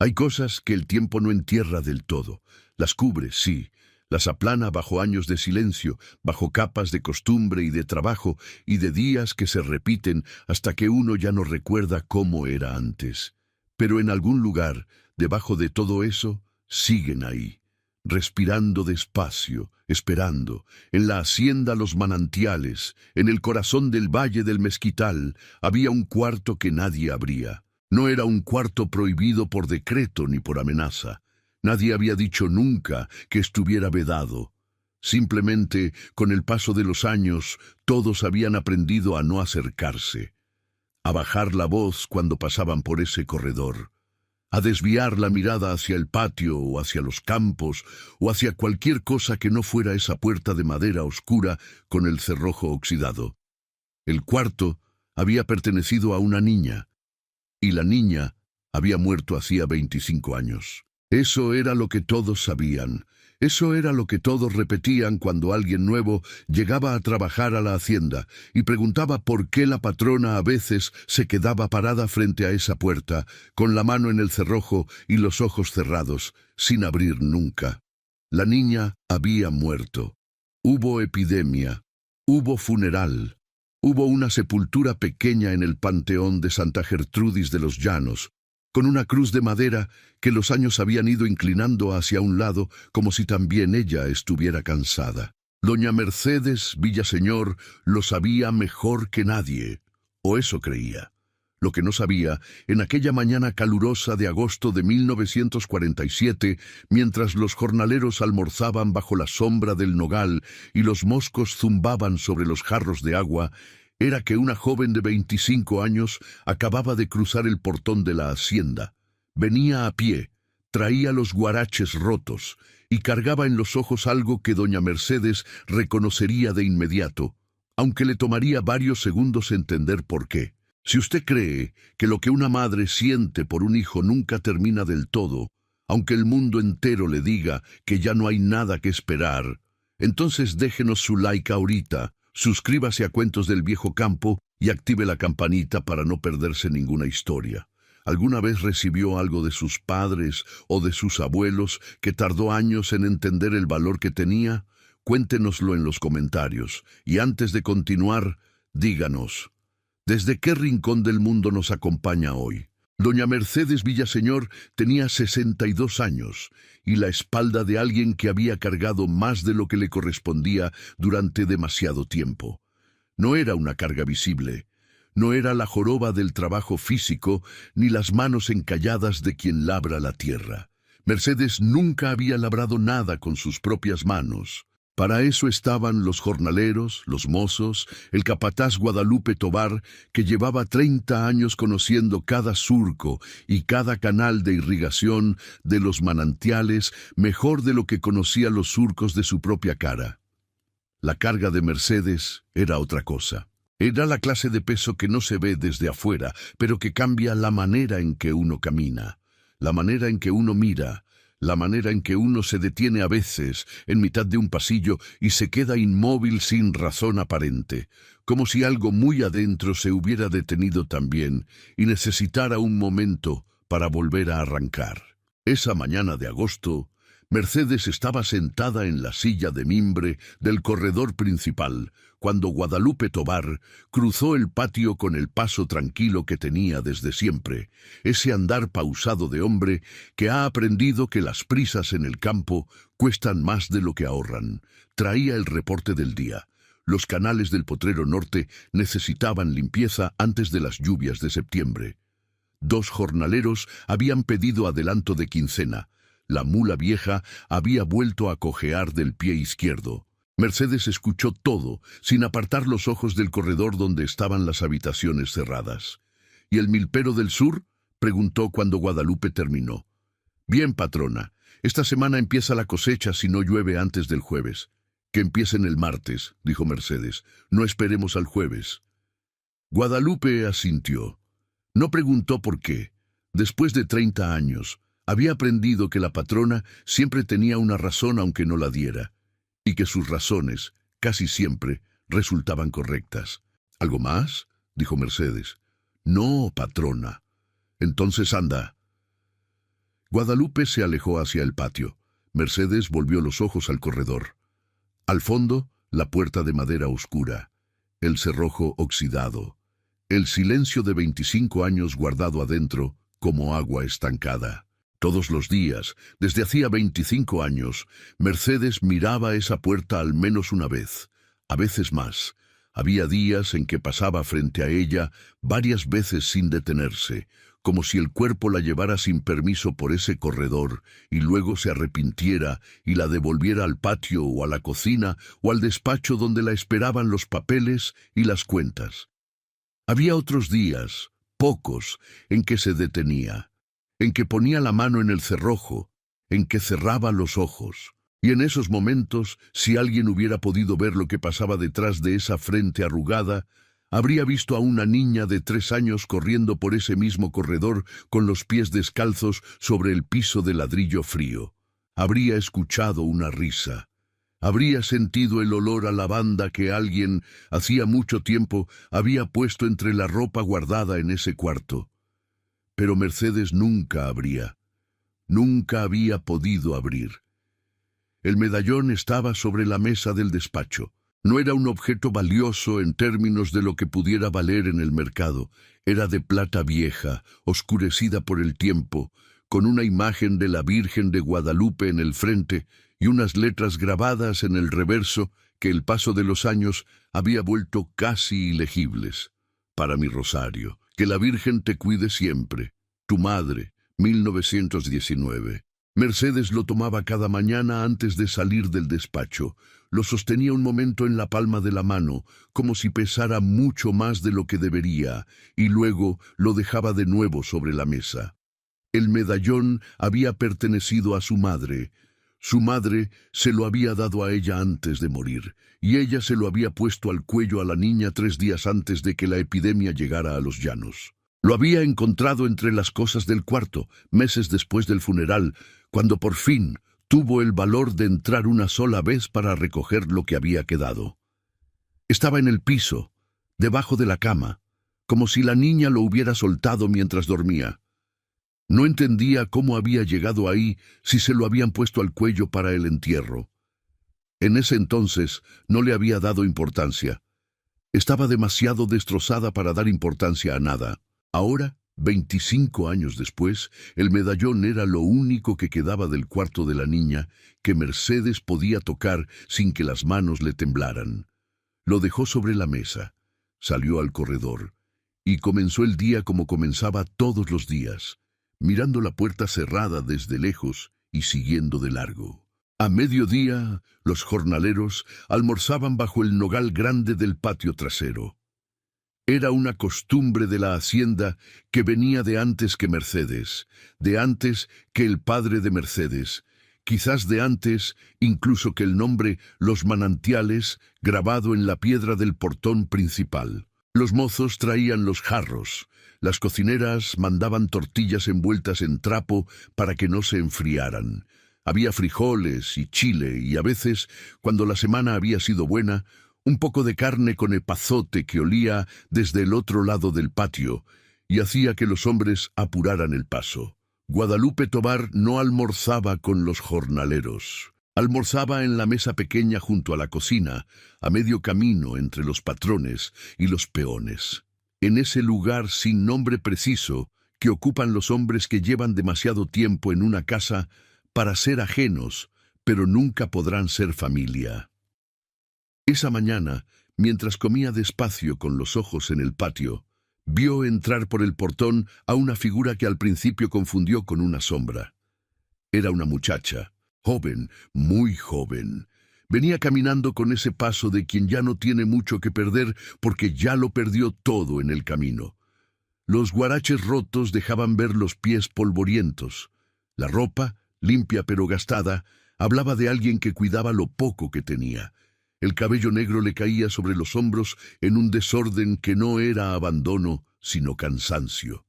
Hay cosas que el tiempo no entierra del todo. Las cubre, sí. Las aplana bajo años de silencio, bajo capas de costumbre y de trabajo y de días que se repiten hasta que uno ya no recuerda cómo era antes. Pero en algún lugar, debajo de todo eso, siguen ahí, respirando despacio, esperando. En la hacienda Los Manantiales, en el corazón del Valle del Mezquital, había un cuarto que nadie abría. No era un cuarto prohibido por decreto ni por amenaza. Nadie había dicho nunca que estuviera vedado. Simplemente, con el paso de los años, todos habían aprendido a no acercarse, a bajar la voz cuando pasaban por ese corredor, a desviar la mirada hacia el patio o hacia los campos o hacia cualquier cosa que no fuera esa puerta de madera oscura con el cerrojo oxidado. El cuarto había pertenecido a una niña, y la niña había muerto hacía 25 años. Eso era lo que todos sabían. Eso era lo que todos repetían cuando alguien nuevo llegaba a trabajar a la hacienda y preguntaba por qué la patrona a veces se quedaba parada frente a esa puerta, con la mano en el cerrojo y los ojos cerrados, sin abrir nunca. La niña había muerto. Hubo epidemia. Hubo funeral. Hubo una sepultura pequeña en el panteón de Santa Gertrudis de los Llanos, con una cruz de madera que los años habían ido inclinando hacia un lado como si también ella estuviera cansada. Doña Mercedes Villaseñor lo sabía mejor que nadie, o eso creía. Lo que no sabía, en aquella mañana calurosa de agosto de 1947, mientras los jornaleros almorzaban bajo la sombra del nogal y los moscos zumbaban sobre los jarros de agua, era que una joven de 25 años acababa de cruzar el portón de la hacienda. Venía a pie, traía los guaraches rotos y cargaba en los ojos algo que doña Mercedes reconocería de inmediato, aunque le tomaría varios segundos entender por qué. Si usted cree que lo que una madre siente por un hijo nunca termina del todo, aunque el mundo entero le diga que ya no hay nada que esperar, entonces déjenos su like ahorita, suscríbase a Cuentos del Viejo Campo y active la campanita para no perderse ninguna historia. ¿Alguna vez recibió algo de sus padres o de sus abuelos que tardó años en entender el valor que tenía? Cuéntenoslo en los comentarios. Y antes de continuar, díganos, ¿desde qué rincón del mundo nos acompaña hoy? Doña Mercedes Villaseñor tenía 62 años y la espalda de alguien que había cargado más de lo que le correspondía durante demasiado tiempo. No era una carga visible, no era la joroba del trabajo físico ni las manos encalladas de quien labra la tierra. Mercedes nunca había labrado nada con sus propias manos. Para eso estaban los jornaleros, los mozos, el capataz Guadalupe Tobar, que llevaba 30 años conociendo cada surco y cada canal de irrigación de los manantiales mejor de lo que conocía los surcos de su propia cara. La carga de Mercedes era otra cosa. Era la clase de peso que no se ve desde afuera, pero que cambia la manera en que uno camina, la manera en que uno mira, la manera en que uno se detiene a veces en mitad de un pasillo y se queda inmóvil sin razón aparente, como si algo muy adentro se hubiera detenido también y necesitara un momento para volver a arrancar. Esa mañana de agosto, Mercedes estaba sentada en la silla de mimbre del corredor principal, cuando Guadalupe Tobar cruzó el patio con el paso tranquilo que tenía desde siempre, ese andar pausado de hombre que ha aprendido que las prisas en el campo cuestan más de lo que ahorran. Traía el reporte del día. Los canales del Potrero Norte necesitaban limpieza antes de las lluvias de septiembre. 2 jornaleros habían pedido adelanto de quincena. La mula vieja había vuelto a cojear del pie izquierdo. Mercedes escuchó todo, sin apartar los ojos del corredor donde estaban las habitaciones cerradas. ¿Y el milpero del sur?, preguntó cuando Guadalupe terminó. Bien, patrona, esta semana empieza la cosecha si no llueve antes del jueves. Que empiecen el martes, dijo Mercedes. No esperemos al jueves. Guadalupe asintió. No preguntó por qué. Después de 30 años, había aprendido que la patrona siempre tenía una razón aunque no la diera, y que sus razones, casi siempre, resultaban correctas. ¿Algo más?, dijo Mercedes. No, patrona. Entonces anda. Guadalupe se alejó hacia el patio. Mercedes volvió los ojos al corredor. Al fondo, la puerta de madera oscura, el cerrojo oxidado, el silencio de 25 años guardado adentro como agua estancada. Todos los días, desde hacía 25 años, Mercedes miraba esa puerta al menos una vez, a veces más. Había días en que pasaba frente a ella varias veces sin detenerse, como si el cuerpo la llevara sin permiso por ese corredor y luego se arrepintiera y la devolviera al patio o a la cocina o al despacho donde la esperaban los papeles y las cuentas. Había otros días, pocos, en que se detenía, en que ponía la mano en el cerrojo, en que cerraba los ojos. Y en esos momentos, si alguien hubiera podido ver lo que pasaba detrás de esa frente arrugada, habría visto a una niña de 3 años corriendo por ese mismo corredor con los pies descalzos sobre el piso de ladrillo frío. Habría escuchado una risa. Habría sentido el olor a lavanda que alguien, hacía mucho tiempo, había puesto entre la ropa guardada en ese cuarto. Pero Mercedes nunca había podido abrir. El medallón estaba sobre la mesa del despacho. No era un objeto valioso en términos de lo que pudiera valer en el mercado. Era de plata vieja, oscurecida por el tiempo, con una imagen de la Virgen de Guadalupe en el frente y unas letras grabadas en el reverso que el paso de los años había vuelto casi ilegibles. Para mi Rosario, que la Virgen te cuide siempre. Tu madre, 1919. Mercedes lo tomaba cada mañana antes de salir del despacho. Lo sostenía un momento en la palma de la mano, como si pesara mucho más de lo que debería, y luego lo dejaba de nuevo sobre la mesa. El medallón había pertenecido a su madre. Su madre se lo había dado a ella antes de morir, y ella se lo había puesto al cuello a la niña 3 días antes de que la epidemia llegara a los llanos. Lo había encontrado entre las cosas del cuarto, meses después del funeral, cuando por fin tuvo el valor de entrar una sola vez para recoger lo que había quedado. Estaba en el piso, debajo de la cama, como si la niña lo hubiera soltado mientras dormía. No entendía cómo había llegado ahí si se lo habían puesto al cuello para el entierro. En ese entonces no le había dado importancia. Estaba demasiado destrozada para dar importancia a nada. Ahora, 25 años después, el medallón era lo único que quedaba del cuarto de la niña que Mercedes podía tocar sin que las manos le temblaran. Lo dejó sobre la mesa, salió al corredor y comenzó el día como comenzaba todos los días, mirando la puerta cerrada desde lejos y siguiendo de largo. A mediodía, los jornaleros almorzaban bajo el nogal grande del patio trasero. Era una costumbre de la hacienda que venía de antes que Mercedes, de antes que el padre de Mercedes, quizás de antes incluso que el nombre Los Manantiales grabado en la piedra del portón principal. Los mozos traían los jarros, las cocineras mandaban tortillas envueltas en trapo para que no se enfriaran. Había frijoles y chile y a veces, cuando la semana había sido buena, un poco de carne con epazote que olía desde el otro lado del patio y hacía que los hombres apuraran el paso. Guadalupe Tovar no almorzaba con los jornaleros. Almorzaba en la mesa pequeña junto a la cocina, a medio camino entre los patrones y los peones. En ese lugar sin nombre preciso que ocupan los hombres que llevan demasiado tiempo en una casa para ser ajenos, pero nunca podrán ser familia. Esa mañana, mientras comía despacio con los ojos en el patio, vio entrar por el portón a una figura que al principio confundió con una sombra. Era una muchacha, joven, muy joven. Venía caminando con ese paso de quien ya no tiene mucho que perder porque ya lo perdió todo en el camino. Los guaraches rotos dejaban ver los pies polvorientos. La ropa, limpia pero gastada, hablaba de alguien que cuidaba lo poco que tenía. El cabello negro le caía sobre los hombros en un desorden que no era abandono, sino cansancio.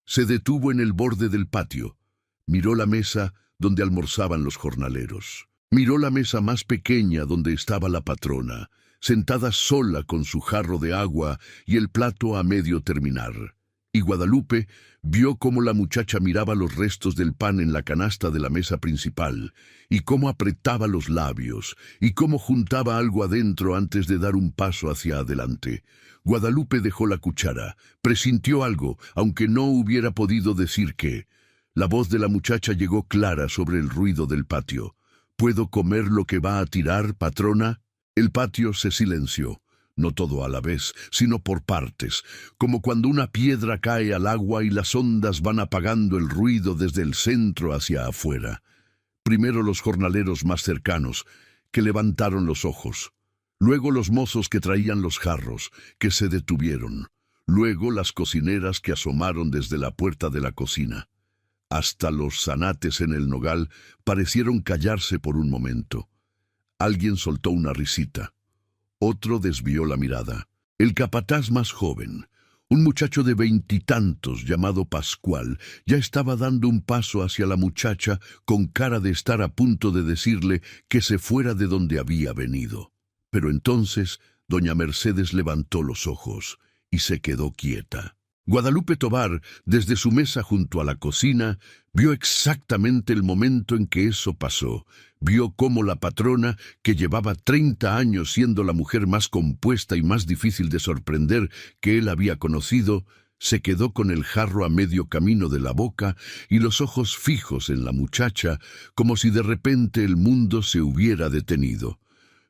Se detuvo en el borde del patio. Miró la mesa donde almorzaban los jornaleros. Miró la mesa más pequeña donde estaba la patrona, sentada sola con su jarro de agua y el plato a medio terminar. y Guadalupe vio cómo la muchacha miraba los restos del pan en la canasta de la mesa principal, y cómo apretaba los labios, y cómo juntaba algo adentro antes de dar un paso hacia adelante. Guadalupe dejó la cuchara, presintió algo, aunque no hubiera podido decir qué. La voz de la muchacha llegó clara sobre el ruido del patio. ¿Puedo comer lo que va a tirar, patrona? El patio se silenció. No todo a la vez, sino por partes, como cuando una piedra cae al agua y las ondas van apagando el ruido desde el centro hacia afuera. Primero los jornaleros más cercanos, que levantaron los ojos. Luego los mozos que traían los jarros, que se detuvieron. Luego las cocineras que asomaron desde la puerta de la cocina. Hasta los zanates en el nogal parecieron callarse por un momento. Alguien soltó una risita. Otro desvió la mirada. El capataz más joven, un muchacho de 20 y tantos llamado Pascual, ya estaba dando un paso hacia la muchacha con cara de estar a punto de decirle que se fuera de donde había venido. Pero entonces doña Mercedes levantó los ojos y se quedó quieta. Guadalupe Tovar, desde su mesa junto a la cocina, vio exactamente el momento en que eso pasó. Vio cómo la patrona, que llevaba 30 años siendo la mujer más compuesta y más difícil de sorprender que él había conocido, se quedó con el jarro a medio camino de la boca y los ojos fijos en la muchacha, como si de repente el mundo se hubiera detenido.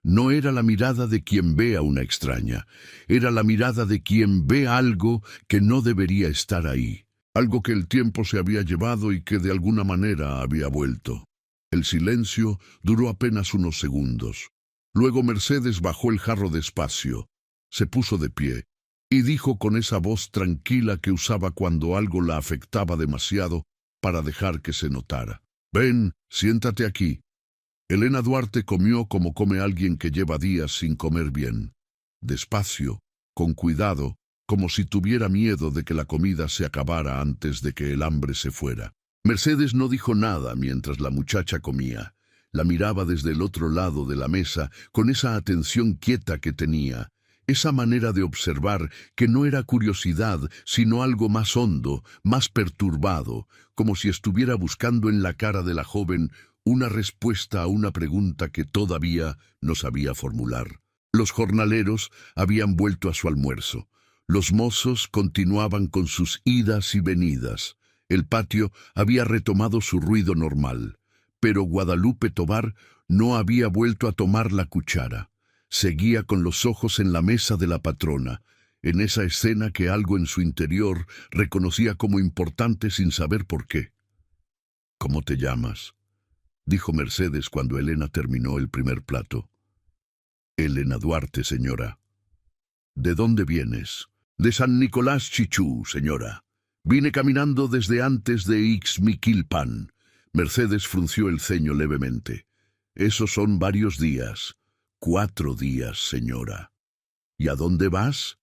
No era la mirada de quien ve a una extraña, era la mirada de quien ve algo que no debería estar ahí, algo que el tiempo se había llevado y que de alguna manera había vuelto. El silencio duró apenas unos segundos. Luego Mercedes bajó el jarro despacio, se puso de pie y dijo con esa voz tranquila que usaba cuando algo la afectaba demasiado para dejar que se notara: «Ven, siéntate aquí». Elena Duarte comió como come alguien que lleva días sin comer bien. Despacio, con cuidado, como si tuviera miedo de que la comida se acabara antes de que el hambre se fuera. Mercedes no dijo nada mientras la muchacha comía. La miraba desde el otro lado de la mesa con esa atención quieta que tenía, esa manera de observar que no era curiosidad, sino algo más hondo, más perturbado, como si estuviera buscando en la cara de la joven una respuesta a una pregunta que todavía no sabía formular. Los jornaleros habían vuelto a su almuerzo. Los mozos continuaban con sus idas y venidas. El patio había retomado su ruido normal. Pero Guadalupe Tovar no había vuelto a tomar la cuchara. Seguía con los ojos en la mesa de la patrona, en esa escena que algo en su interior reconocía como importante sin saber por qué. «¿Cómo te llamas?», dijo Mercedes cuando Elena terminó el primer plato. «Elena Duarte, señora». «¿De dónde vienes?» «De San Nicolás Chichú, señora. Vine caminando desde antes de Ixmiquilpan». Mercedes frunció el ceño levemente. «Esos son varios días». «4 días, señora». «¿Y a dónde vas?»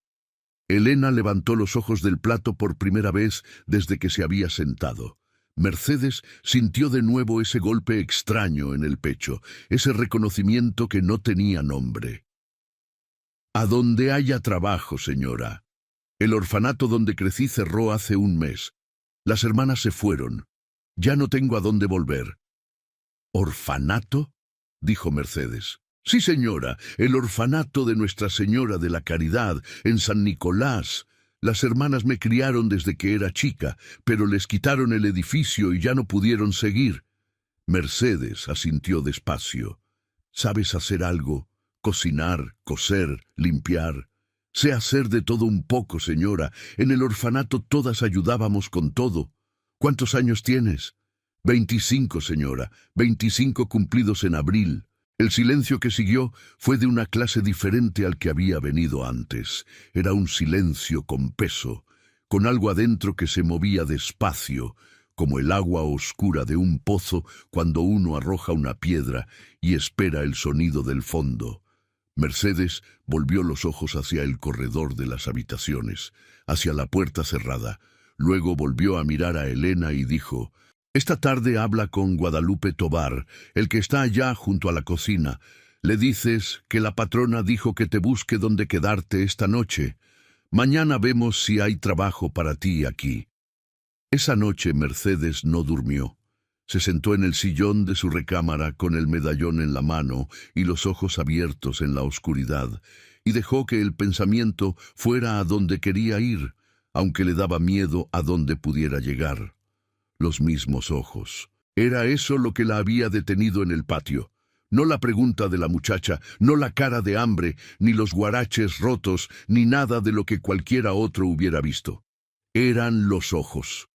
Elena levantó los ojos del plato por primera vez desde que se había sentado. Mercedes sintió de nuevo ese golpe extraño en el pecho, ese reconocimiento que no tenía nombre. «A donde haya trabajo, señora. El orfanato donde crecí cerró hace un mes. Las hermanas se fueron. Ya no tengo a dónde volver». «¿Orfanato?», dijo Mercedes. «Sí, señora, el orfanato de Nuestra Señora de la Caridad, en San Nicolás. Las hermanas me criaron desde que era chica, pero les quitaron el edificio y ya no pudieron seguir». Mercedes asintió despacio. «¿Sabes hacer algo? Cocinar, coser, limpiar». «Sé hacer de todo un poco, señora. En el orfanato todas ayudábamos con todo». «¿Cuántos años tienes?» 25, señora. 25 cumplidos en abril». El silencio que siguió fue de una clase diferente al que había venido antes. Era un silencio con peso, con algo adentro que se movía despacio, como el agua oscura de un pozo cuando uno arroja una piedra y espera el sonido del fondo. Mercedes volvió los ojos hacia el corredor de las habitaciones, hacia la puerta cerrada. Luego volvió a mirar a Elena y dijo: «Esta tarde habla con Guadalupe Tovar, el que está allá junto a la cocina. Le dices que la patrona dijo que te busque donde quedarte esta noche». Mañana vemos si hay trabajo para ti aquí. Esa noche Mercedes no durmió. Se sentó en el sillón de su recámara con el medallón en la mano y los ojos abiertos en la oscuridad, y dejó que el pensamiento fuera a donde quería ir, aunque le daba miedo a donde pudiera llegar. Los mismos ojos. Era eso lo que la había detenido en el patio. No la pregunta de la muchacha, no la cara de hambre, ni los guaraches rotos, ni nada de lo que cualquiera otro hubiera visto. Eran los ojos.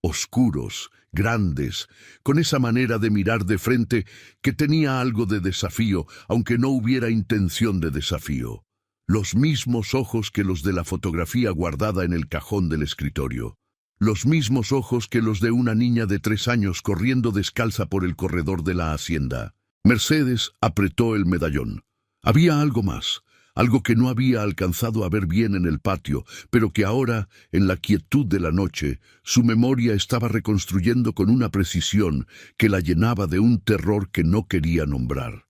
Oscuros, grandes, con esa manera de mirar de frente que tenía algo de desafío, aunque no hubiera intención de desafío. Los mismos ojos que los de la fotografía guardada en el cajón del escritorio. Los mismos ojos que los de una niña de 3 años corriendo descalza por el corredor de la hacienda. Mercedes apretó el medallón. Había algo más. Algo que no había alcanzado a ver bien en el patio, pero que ahora, en la quietud de la noche, su memoria estaba reconstruyendo con una precisión que la llenaba de un terror que no quería nombrar.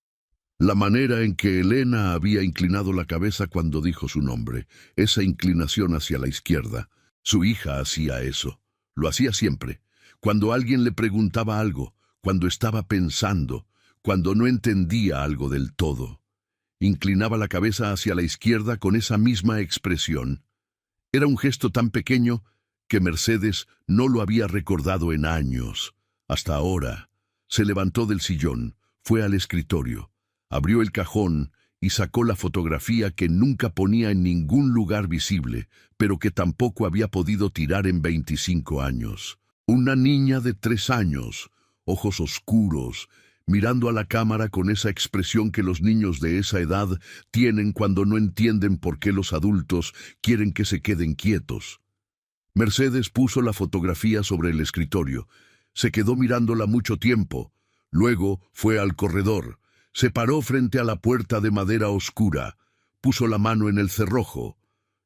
La manera en que Elena había inclinado la cabeza cuando dijo su nombre, esa inclinación hacia la izquierda. Su hija hacía eso. Lo hacía siempre. Cuando alguien le preguntaba algo, cuando estaba pensando, cuando no entendía algo del todo. Inclinaba la cabeza hacia la izquierda con esa misma expresión. Era un gesto tan pequeño que Mercedes no lo había recordado en años. Hasta ahora. Se levantó del sillón, fue al escritorio, abrió el cajón y sacó la fotografía que nunca ponía en ningún lugar visible, pero que tampoco había podido tirar en 25 años. Una niña de 3 años, ojos oscuros, mirando a la cámara con esa expresión que los niños de esa edad tienen cuando no entienden por qué los adultos quieren que se queden quietos. Mercedes puso la fotografía sobre el escritorio. Se quedó mirándola mucho tiempo. Luego fue al corredor. Se paró frente a la puerta de madera oscura. Puso la mano en el cerrojo.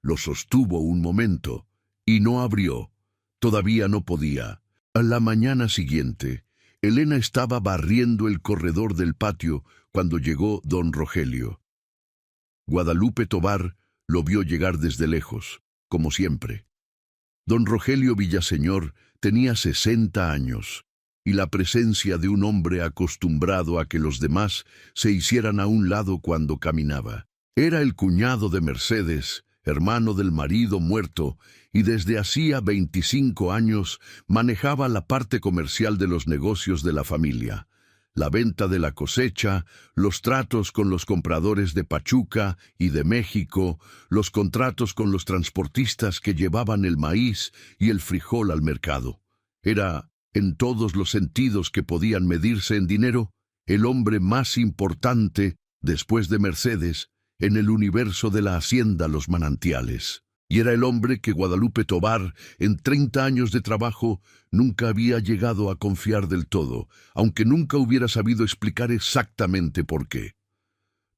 Lo sostuvo un momento y no abrió. Todavía no podía. A la mañana siguiente, Elena estaba barriendo el corredor del patio cuando llegó don Rogelio. Guadalupe Tovar lo vio llegar desde lejos, como siempre. Don Rogelio Villaseñor tenía 60 años, y la presencia de un hombre acostumbrado a que los demás se hicieran a un lado cuando caminaba. Era el cuñado de Mercedes, hermano del marido muerto, y desde hacía 25 años manejaba la parte comercial de los negocios de la familia, la venta de la cosecha, los tratos con los compradores de Pachuca y de México, los contratos con los transportistas que llevaban el maíz y el frijol al mercado. Era, en todos los sentidos que podían medirse en dinero, el hombre más importante, después de Mercedes, en el universo de la hacienda Los Manantiales. Y era el hombre que Guadalupe Tovar, en 30 años de trabajo, nunca había llegado a confiar del todo, aunque nunca hubiera sabido explicar exactamente por qué.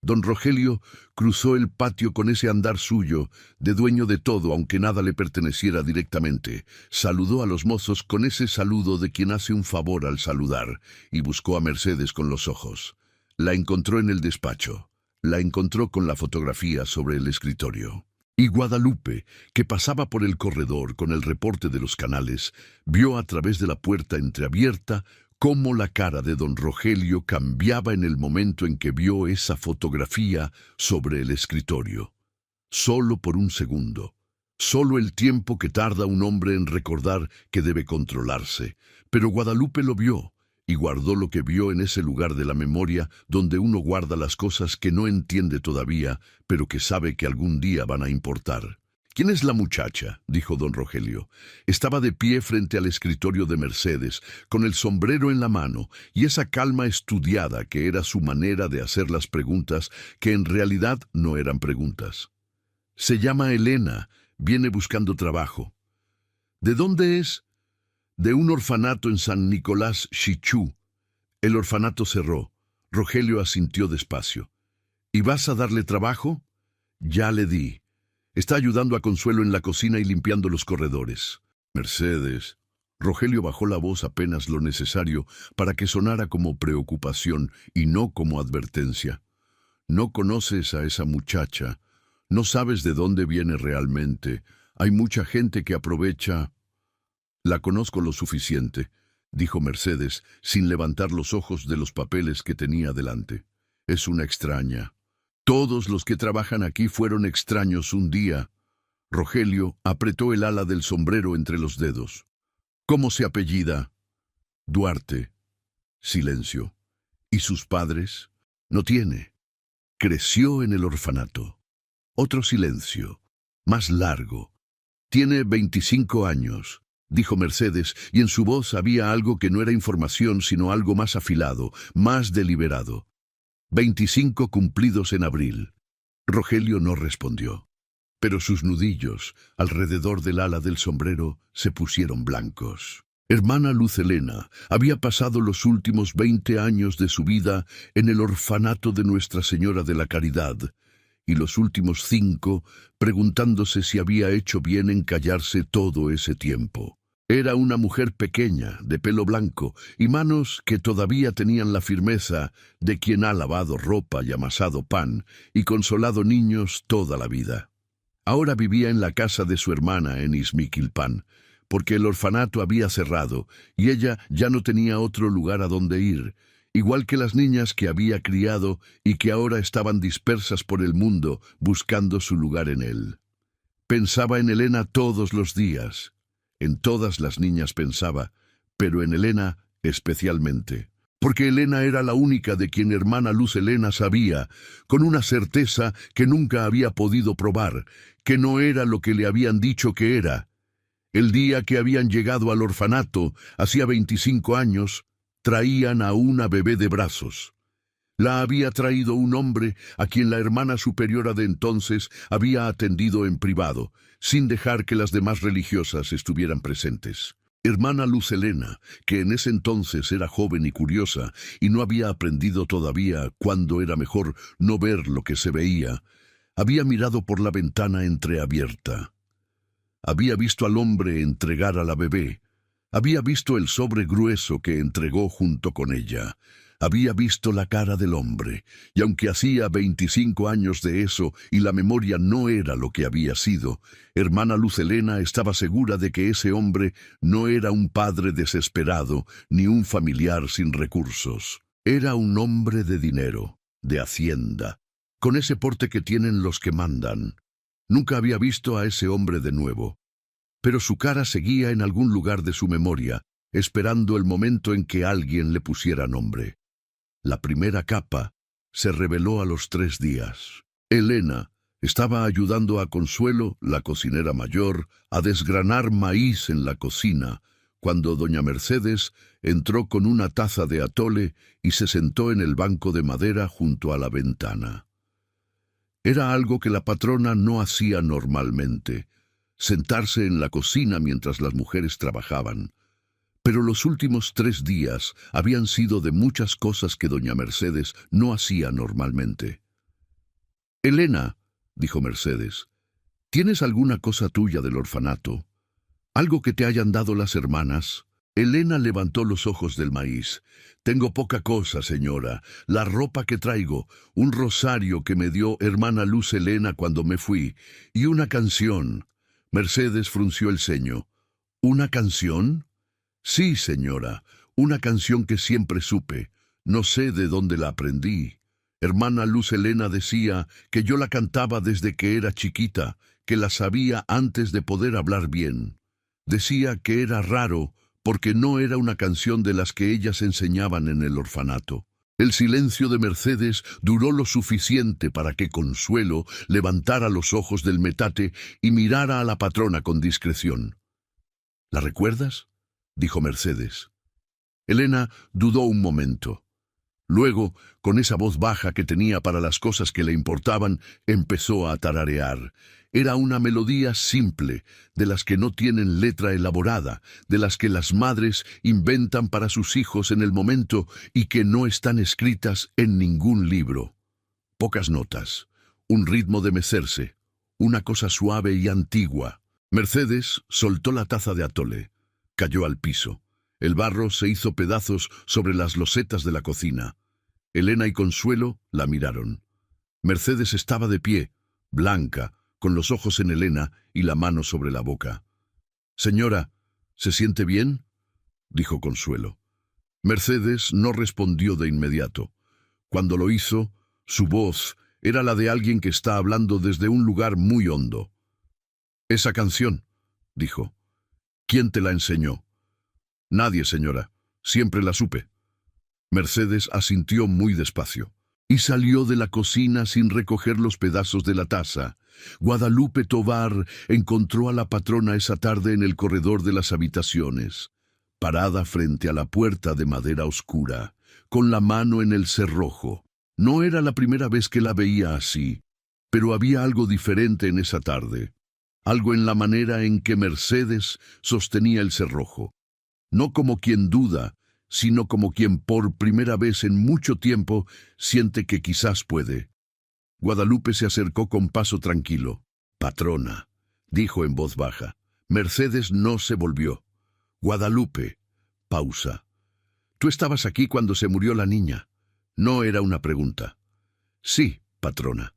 Don Rogelio cruzó el patio con ese andar suyo, de dueño de todo, aunque nada le perteneciera directamente. Saludó a los mozos con ese saludo de quien hace un favor al saludar, y buscó a Mercedes con los ojos. La encontró en el despacho. La encontró con la fotografía sobre el escritorio. Y Guadalupe, que pasaba por el corredor con el reporte de los canales, vio a través de la puerta entreabierta cómo la cara de don Rogelio cambiaba en el momento en que vio esa fotografía sobre el escritorio. Solo por un segundo. Solo el tiempo que tarda un hombre en recordar que debe controlarse. Pero Guadalupe lo vio. Y guardó lo que vio en ese lugar de la memoria donde uno guarda las cosas que no entiende todavía, pero que sabe que algún día van a importar. «¿Quién es la muchacha?», dijo don Rogelio. Estaba de pie frente al escritorio de Mercedes, con el sombrero en la mano y esa calma estudiada que era su manera de hacer las preguntas, que en realidad no eran preguntas. «Se llama Elena, viene buscando trabajo». «¿De dónde es?». «De un orfanato en San Nicolás, Xichú». El orfanato cerró. Rogelio asintió despacio. «¿Y vas a darle trabajo?». «Ya le di. Está ayudando a Consuelo en la cocina y limpiando los corredores». «Mercedes». Rogelio bajó la voz apenas lo necesario para que sonara como preocupación y no como advertencia. «¿No conoces a esa muchacha? No sabes de dónde viene realmente. Hay mucha gente que aprovecha. La conozco lo suficiente, dijo Mercedes, sin levantar los ojos de los papeles que tenía delante. Es una extraña. Todos los que trabajan aquí fueron extraños un día. Rogelio apretó el ala del sombrero entre los dedos. ¿Cómo se apellida? Duarte. Silencio. ¿Y sus padres? No tiene. Creció en el orfanato. Otro silencio. Más largo. Tiene 25 años, dijo Mercedes, y en su voz había algo que no era información, sino algo más afilado, más deliberado. 25 cumplidos en abril. Rogelio no respondió, pero sus nudillos, alrededor del ala del sombrero, se pusieron blancos. Hermana Luz Helena había pasado los últimos 20 años de su vida en el orfanato de Nuestra Señora de la Caridad, y los últimos 5 preguntándose si había hecho bien en callarse todo ese tiempo. Era una mujer pequeña, de pelo blanco, y manos que todavía tenían la firmeza de quien ha lavado ropa y amasado pan, y consolado niños toda la vida. Ahora vivía en la casa de su hermana en Izmiquilpan, porque el orfanato había cerrado, y ella ya no tenía otro lugar a donde ir, igual que las niñas que había criado y que ahora estaban dispersas por el mundo buscando su lugar en él. Pensaba en Elena todos los días. En todas las niñas pensaba, pero en Elena especialmente. Porque Elena era la única de quien hermana Luz Helena sabía, con una certeza que nunca había podido probar, que no era lo que le habían dicho que era. El día que habían llegado al orfanato, hacía 25 años, traían a una bebé de brazos. La había traído un hombre a quien la hermana superiora de entonces había atendido en privado, sin dejar que las demás religiosas estuvieran presentes. Hermana Luz Helena, que en ese entonces era joven y curiosa, y no había aprendido todavía cuándo era mejor no ver lo que se veía, había mirado por la ventana entreabierta. Había visto al hombre entregar a la bebé. Había visto el sobre grueso que entregó junto con ella. Había visto la cara del hombre, y aunque hacía 25 años de eso y la memoria no era lo que había sido, hermana Luz Helena estaba segura de que ese hombre no era un padre desesperado ni un familiar sin recursos. Era un hombre de dinero, de hacienda, con ese porte que tienen los que mandan. Nunca había visto a ese hombre de nuevo, pero su cara seguía en algún lugar de su memoria, esperando el momento en que alguien le pusiera nombre. La primera capa se reveló a los 3 días. Elena estaba ayudando a Consuelo, la cocinera mayor, a desgranar maíz en la cocina, cuando doña Mercedes entró con una taza de atole y se sentó en el banco de madera junto a la ventana. Era algo que la patrona no hacía normalmente, sentarse en la cocina mientras las mujeres trabajaban. Pero los últimos 3 días habían sido de muchas cosas que doña Mercedes no hacía normalmente. «Elena», dijo Mercedes, «¿tienes alguna cosa tuya del orfanato? ¿Algo que te hayan dado las hermanas?» Elena levantó los ojos del maíz. «Tengo poca cosa, señora. La ropa que traigo, un rosario que me dio hermana Luz Helena cuando me fui, y una canción». Mercedes frunció el ceño. «¿Una canción?» «Sí, señora, una canción que siempre supe. No sé de dónde la aprendí. Hermana Luz Helena decía que yo la cantaba desde que era chiquita, que la sabía antes de poder hablar bien. Decía que era raro, porque no era una canción de las que ellas enseñaban en el orfanato». El silencio de Mercedes duró lo suficiente para que Consuelo levantara los ojos del metate y mirara a la patrona con discreción. «¿La recuerdas?», dijo Mercedes. Elena dudó un momento. Luego, con esa voz baja que tenía para las cosas que le importaban, empezó a tararear. Era una melodía simple, de las que no tienen letra elaborada, de las que las madres inventan para sus hijos en el momento y que no están escritas en ningún libro. Pocas notas, un ritmo de mecerse, una cosa suave y antigua. Mercedes soltó la taza de atole. Cayó al piso. El barro se hizo pedazos sobre las losetas de la cocina. Elena y Consuelo la miraron. Mercedes estaba de pie, blanca, con los ojos en Elena y la mano sobre la boca. «Señora, ¿se siente bien?», dijo Consuelo. Mercedes no respondió de inmediato. Cuando lo hizo, su voz era la de alguien que está hablando desde un lugar muy hondo. «Esa canción», dijo. «¿Quién te la enseñó?». «Nadie, señora. Siempre la supe». Mercedes asintió muy despacio y salió de la cocina sin recoger los pedazos de la taza. Guadalupe Tovar encontró a la patrona esa tarde en el corredor de las habitaciones, parada frente a la puerta de madera oscura, con la mano en el cerrojo. No era la primera vez que la veía así, pero había algo diferente en esa tarde, algo en la manera en que Mercedes sostenía el cerrojo. No como quien duda, sino como quien por primera vez en mucho tiempo siente que quizás puede. Guadalupe se acercó con paso tranquilo. «Patrona», dijo en voz baja. Mercedes no se volvió. «Guadalupe». Pausa. «¿Tú estabas aquí cuando se murió la niña?». No era una pregunta. «Sí, patrona».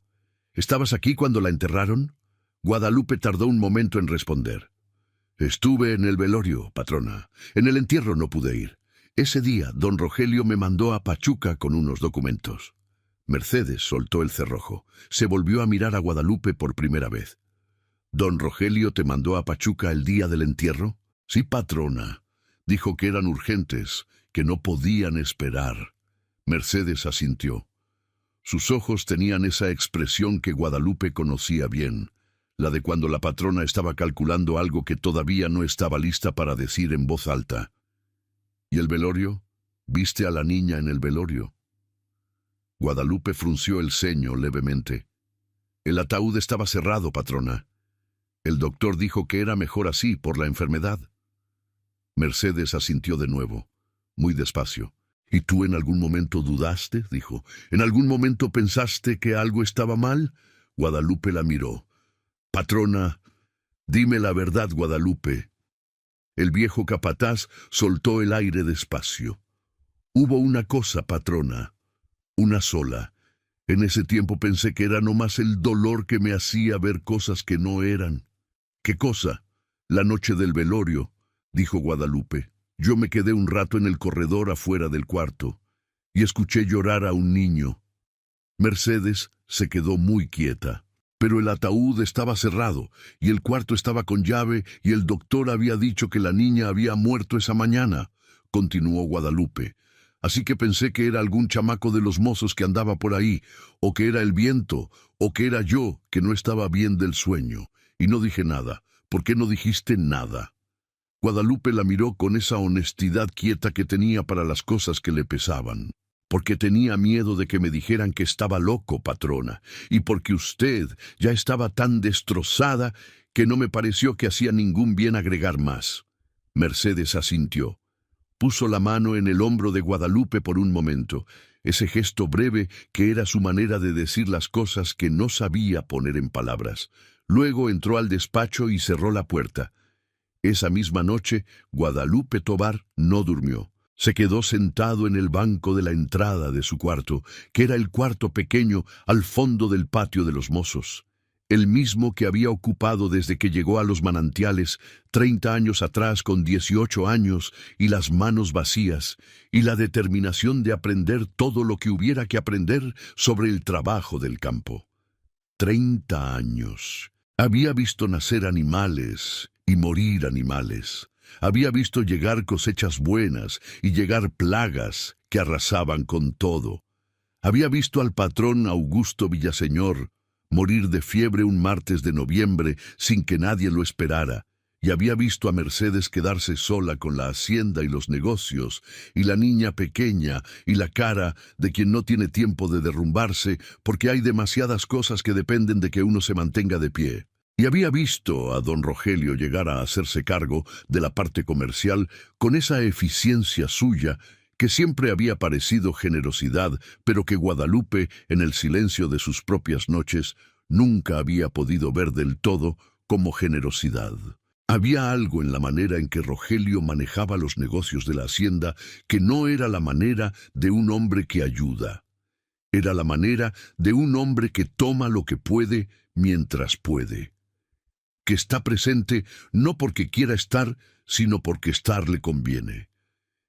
«¿Estabas aquí cuando la enterraron?». Guadalupe tardó un momento en responder. «Estuve en el velorio, patrona. En el entierro no pude ir. Ese día, don Rogelio me mandó a Pachuca con unos documentos». Mercedes soltó el cerrojo. Se volvió a mirar a Guadalupe por primera vez. «¿Don Rogelio te mandó a Pachuca el día del entierro?». «Sí, patrona. Dijo que eran urgentes, que no podían esperar». Mercedes asintió. Sus ojos tenían esa expresión que Guadalupe conocía bien, la de cuando la patrona estaba calculando algo que todavía no estaba lista para decir en voz alta. «¿Y el velorio? ¿Viste a la niña en el velorio?». Guadalupe frunció el ceño levemente. «El ataúd estaba cerrado, patrona. El doctor dijo que era mejor así por la enfermedad». Mercedes asintió de nuevo, muy despacio. «¿Y tú en algún momento dudaste?», dijo. «¿En algún momento pensaste que algo estaba mal?». Guadalupe la miró. «Patrona, dime la verdad, Guadalupe». El viejo capataz soltó el aire despacio. «Hubo una cosa, patrona, una sola. En ese tiempo pensé que era nomás el dolor que me hacía ver cosas que no eran». «¿Qué cosa?». «La noche del velorio», dijo Guadalupe. «Yo me quedé un rato en el corredor afuera del cuarto y escuché llorar a un niño». Mercedes se quedó muy quieta. «Pero el ataúd estaba cerrado y el cuarto estaba con llave y el doctor había dicho que la niña había muerto esa mañana», continuó Guadalupe. «Así que pensé que era algún chamaco de los mozos que andaba por ahí, o que era el viento, o que era yo que no estaba bien del sueño. Y no dije nada. ¿Por qué no dijiste nada?». Guadalupe la miró con esa honestidad quieta que tenía para las cosas que le pesaban. «Porque tenía miedo de que me dijeran que estaba loco, patrona, y porque usted ya estaba tan destrozada que no me pareció que hacía ningún bien agregar más». Mercedes asintió. Puso la mano en el hombro de Guadalupe por un momento, ese gesto breve que era su manera de decir las cosas que no sabía poner en palabras. Luego entró al despacho y cerró la puerta. Esa misma noche, Guadalupe Tovar no durmió. Se quedó sentado en el banco de la entrada de su cuarto, que era el cuarto pequeño al fondo del patio de los mozos, el mismo que había ocupado desde que llegó a los manantiales 30 años atrás con 18 años y las manos vacías, y la determinación de aprender todo lo que hubiera que aprender sobre el trabajo del campo. 30 años. Había visto nacer animales y morir animales. Había visto llegar cosechas buenas y llegar plagas que arrasaban con todo. Había visto al patrón Augusto Villaseñor morir de fiebre un martes de noviembre sin que nadie lo esperara, y había visto a Mercedes quedarse sola con la hacienda y los negocios, y la niña pequeña y la cara de quien no tiene tiempo de derrumbarse porque hay demasiadas cosas que dependen de que uno se mantenga de pie. Y había visto a don Rogelio llegar a hacerse cargo de la parte comercial con esa eficiencia suya que siempre había parecido generosidad, pero que Guadalupe, en el silencio de sus propias noches, nunca había podido ver del todo como generosidad. Había algo en la manera en que Rogelio manejaba los negocios de la hacienda que no era la manera de un hombre que ayuda. Era la manera de un hombre que toma lo que puede mientras puede, que está presente no porque quiera estar, sino porque estar le conviene,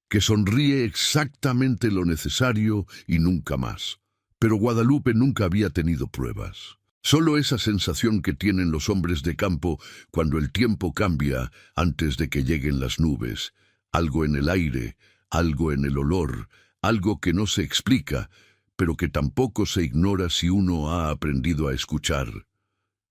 que sonríe exactamente lo necesario y nunca más. Pero Guadalupe nunca había tenido pruebas. Solo esa sensación que tienen los hombres de campo cuando el tiempo cambia antes de que lleguen las nubes. Algo en el aire, algo en el olor, algo que no se explica, pero que tampoco se ignora si uno ha aprendido a escuchar.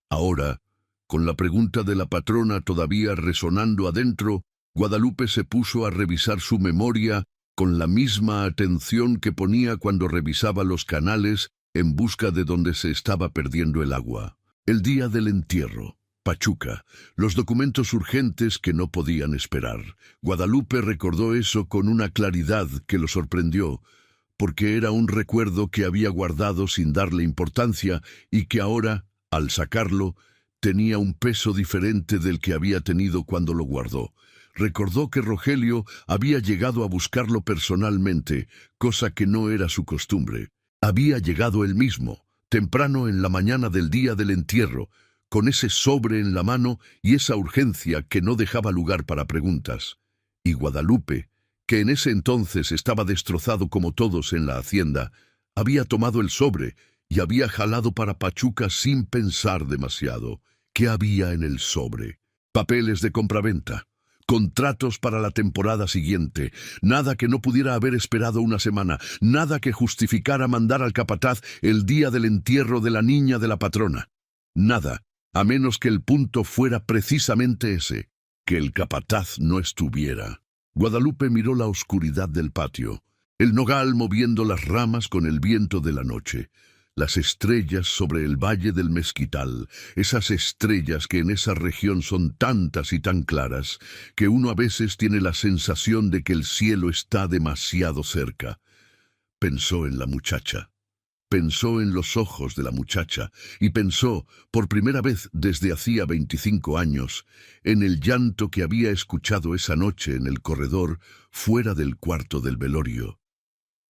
Ahora, con la pregunta de la patrona todavía resonando adentro, Guadalupe se puso a revisar su memoria con la misma atención que ponía cuando revisaba los canales en busca de donde se estaba perdiendo el agua. El día del entierro, Pachuca, los documentos urgentes que no podían esperar. Guadalupe recordó eso con una claridad que lo sorprendió, porque era un recuerdo que había guardado sin darle importancia y que ahora, al sacarlo, tenía un peso diferente del que había tenido cuando lo guardó. Recordó que Rogelio había llegado a buscarlo personalmente, cosa que no era su costumbre. Había llegado él mismo, temprano en la mañana del día del entierro, con ese sobre en la mano y esa urgencia que no dejaba lugar para preguntas. Y Guadalupe, que en ese entonces estaba destrozado como todos en la hacienda, había tomado el sobre y había jalado para Pachuca sin pensar demasiado. ¿Qué había en el sobre? Papeles de compraventa, contratos para la temporada siguiente, nada que no pudiera haber esperado una semana, nada que justificara mandar al capataz el día del entierro de la niña de la patrona. Nada, a menos que el punto fuera precisamente ese, que el capataz no estuviera. Guadalupe miró la oscuridad del patio, el nogal moviendo las ramas con el viento de la noche, las estrellas sobre el valle del Mezquital, esas estrellas que en esa región son tantas y tan claras, que uno a veces tiene la sensación de que el cielo está demasiado cerca. Pensó en la muchacha. Pensó en los ojos de la muchacha y pensó, por primera vez desde hacía 25 años, en el llanto que había escuchado esa noche en el corredor fuera del cuarto del velorio.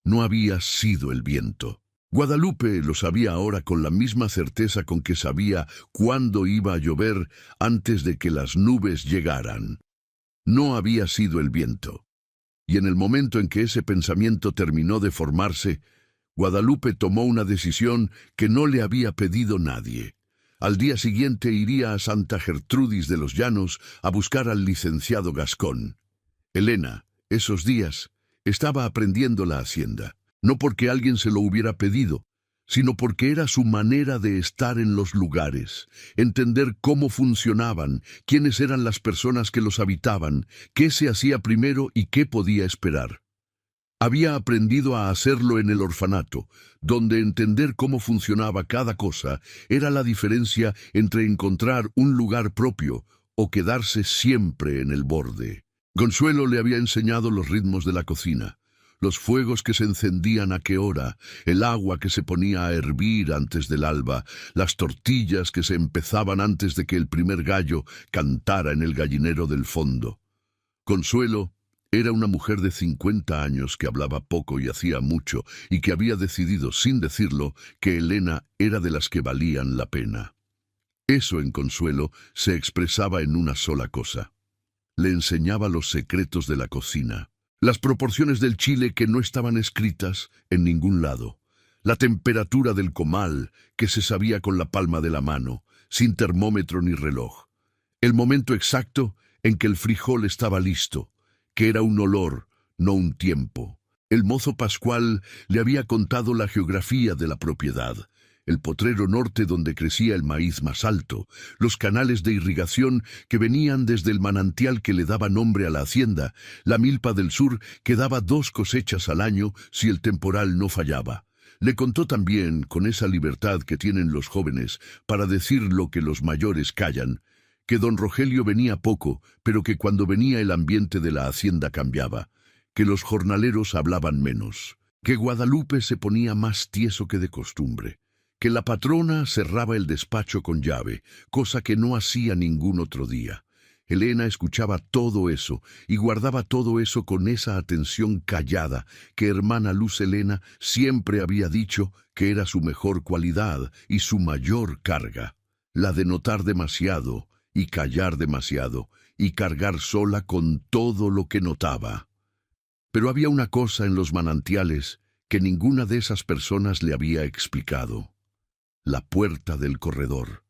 No había sido el viento. Guadalupe lo sabía ahora con la misma certeza con que sabía cuándo iba a llover antes de que las nubes llegaran. No había sido el viento. Y en el momento en que ese pensamiento terminó de formarse, Guadalupe tomó una decisión que no le había pedido nadie. Al día siguiente iría a Santa Gertrudis de los Llanos a buscar al licenciado Gascón. Elena, esos días, estaba aprendiendo la hacienda, no porque alguien se lo hubiera pedido, sino porque era su manera de estar en los lugares, entender cómo funcionaban, quiénes eran las personas que los habitaban, qué se hacía primero y qué podía esperar. Había aprendido a hacerlo en el orfanato, donde entender cómo funcionaba cada cosa era la diferencia entre encontrar un lugar propio o quedarse siempre en el borde. Consuelo le había enseñado los ritmos de la cocina, los fuegos que se encendían a qué hora, el agua que se ponía a hervir antes del alba, las tortillas que se empezaban antes de que el primer gallo cantara en el gallinero del fondo. Consuelo era una mujer de 50 años que hablaba poco y hacía mucho, y que había decidido, sin decirlo, que Elena era de las que valían la pena. Eso en Consuelo se expresaba en una sola cosa. Le enseñaba los secretos de la cocina, las proporciones del chile que no estaban escritas en ningún lado, la temperatura del comal que se sabía con la palma de la mano, sin termómetro ni reloj, el momento exacto en que el frijol estaba listo, que era un olor, no un tiempo. El mozo Pascual le había contado la geografía de la propiedad, el potrero norte donde crecía el maíz más alto, los canales de irrigación que venían desde el manantial que le daba nombre a la hacienda, la milpa del sur que daba 2 cosechas al año si el temporal no fallaba. Le contó también, con esa libertad que tienen los jóvenes para decir lo que los mayores callan, que don Rogelio venía poco, pero que cuando venía el ambiente de la hacienda cambiaba, que los jornaleros hablaban menos, que Guadalupe se ponía más tieso que de costumbre, que la patrona cerraba el despacho con llave, cosa que no hacía ningún otro día, Elena escuchaba todo eso y guardaba todo eso con esa atención callada que hermana Luz Helena siempre había dicho que era su mejor cualidad y su mayor carga, la de notar demasiado y callar demasiado y cargar sola con todo lo que notaba. Pero había una cosa en los manantiales que ninguna de esas personas le había explicado: la puerta del corredor.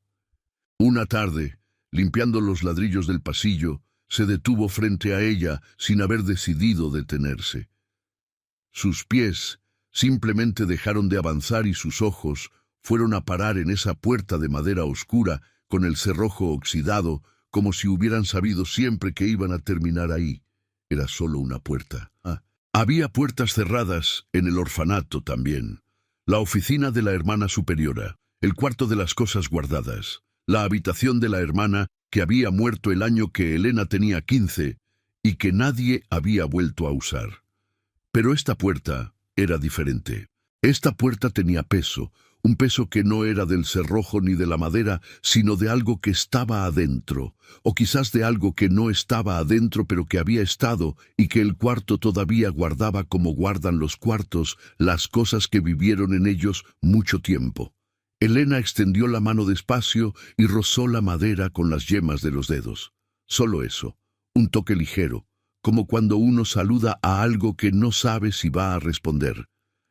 Una tarde, limpiando los ladrillos del pasillo, se detuvo frente a ella sin haber decidido detenerse. Sus pies simplemente dejaron de avanzar y sus ojos fueron a parar en esa puerta de madera oscura con el cerrojo oxidado, como si hubieran sabido siempre que iban a terminar ahí. Era solo una puerta. Había puertas cerradas en el orfanato también. La oficina de la hermana superiora, el cuarto de las cosas guardadas, la habitación de la hermana que había muerto el año que Elena tenía 15 y que nadie había vuelto a usar. Pero esta puerta era diferente. Esta puerta tenía peso, un peso que no era del cerrojo ni de la madera, sino de algo que estaba adentro, o quizás de algo que no estaba adentro pero que había estado y que el cuarto todavía guardaba como guardan los cuartos las cosas que vivieron en ellos mucho tiempo. Elena extendió la mano despacio y rozó la madera con las yemas de los dedos. Solo eso, un toque ligero, como cuando uno saluda a algo que no sabe si va a responder.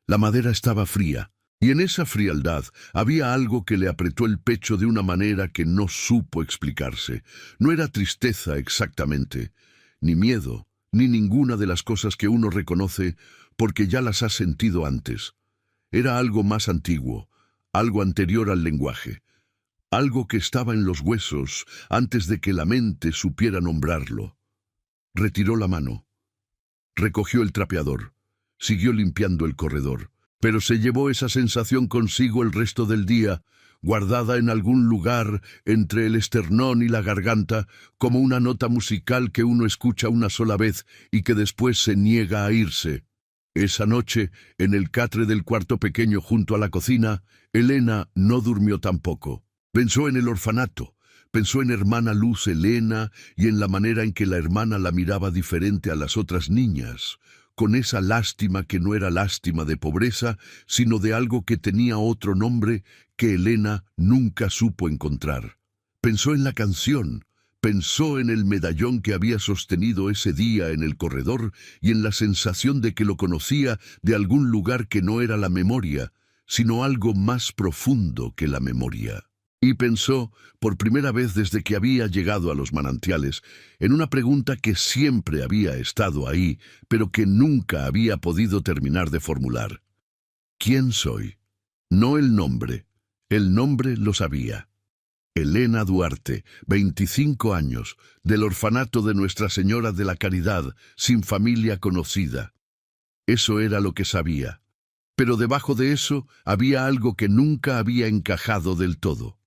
La madera estaba fría, y en esa frialdad había algo que le apretó el pecho de una manera que no supo explicarse. No era tristeza exactamente, ni miedo, ni ninguna de las cosas que uno reconoce porque ya las ha sentido antes. Era algo más antiguo, algo anterior al lenguaje, algo que estaba en los huesos antes de que la mente supiera nombrarlo. Retiró la mano, recogió el trapeador, siguió limpiando el corredor, pero se llevó esa sensación consigo el resto del día, guardada en algún lugar entre el esternón y la garganta, como una nota musical que uno escucha una sola vez y que después se niega a irse. Esa noche, en el catre del cuarto pequeño junto a la cocina, Elena no durmió tampoco. Pensó en el orfanato, pensó en hermana Luz Helena y en la manera en que la hermana la miraba diferente a las otras niñas, con esa lástima que no era lástima de pobreza, sino de algo que tenía otro nombre que Elena nunca supo encontrar. Pensó en la canción, pensó en el medallón que había sostenido ese día en el corredor y en la sensación de que lo conocía de algún lugar que no era la memoria, sino algo más profundo que la memoria. Y pensó, por primera vez desde que había llegado a los manantiales, en una pregunta que siempre había estado ahí, pero que nunca había podido terminar de formular. ¿Quién soy? No el nombre. El nombre lo sabía. Elena Duarte, 25 años, del orfanato de Nuestra Señora de la Caridad, sin familia conocida. Eso era lo que sabía. Pero debajo de eso había algo que nunca había encajado del todo.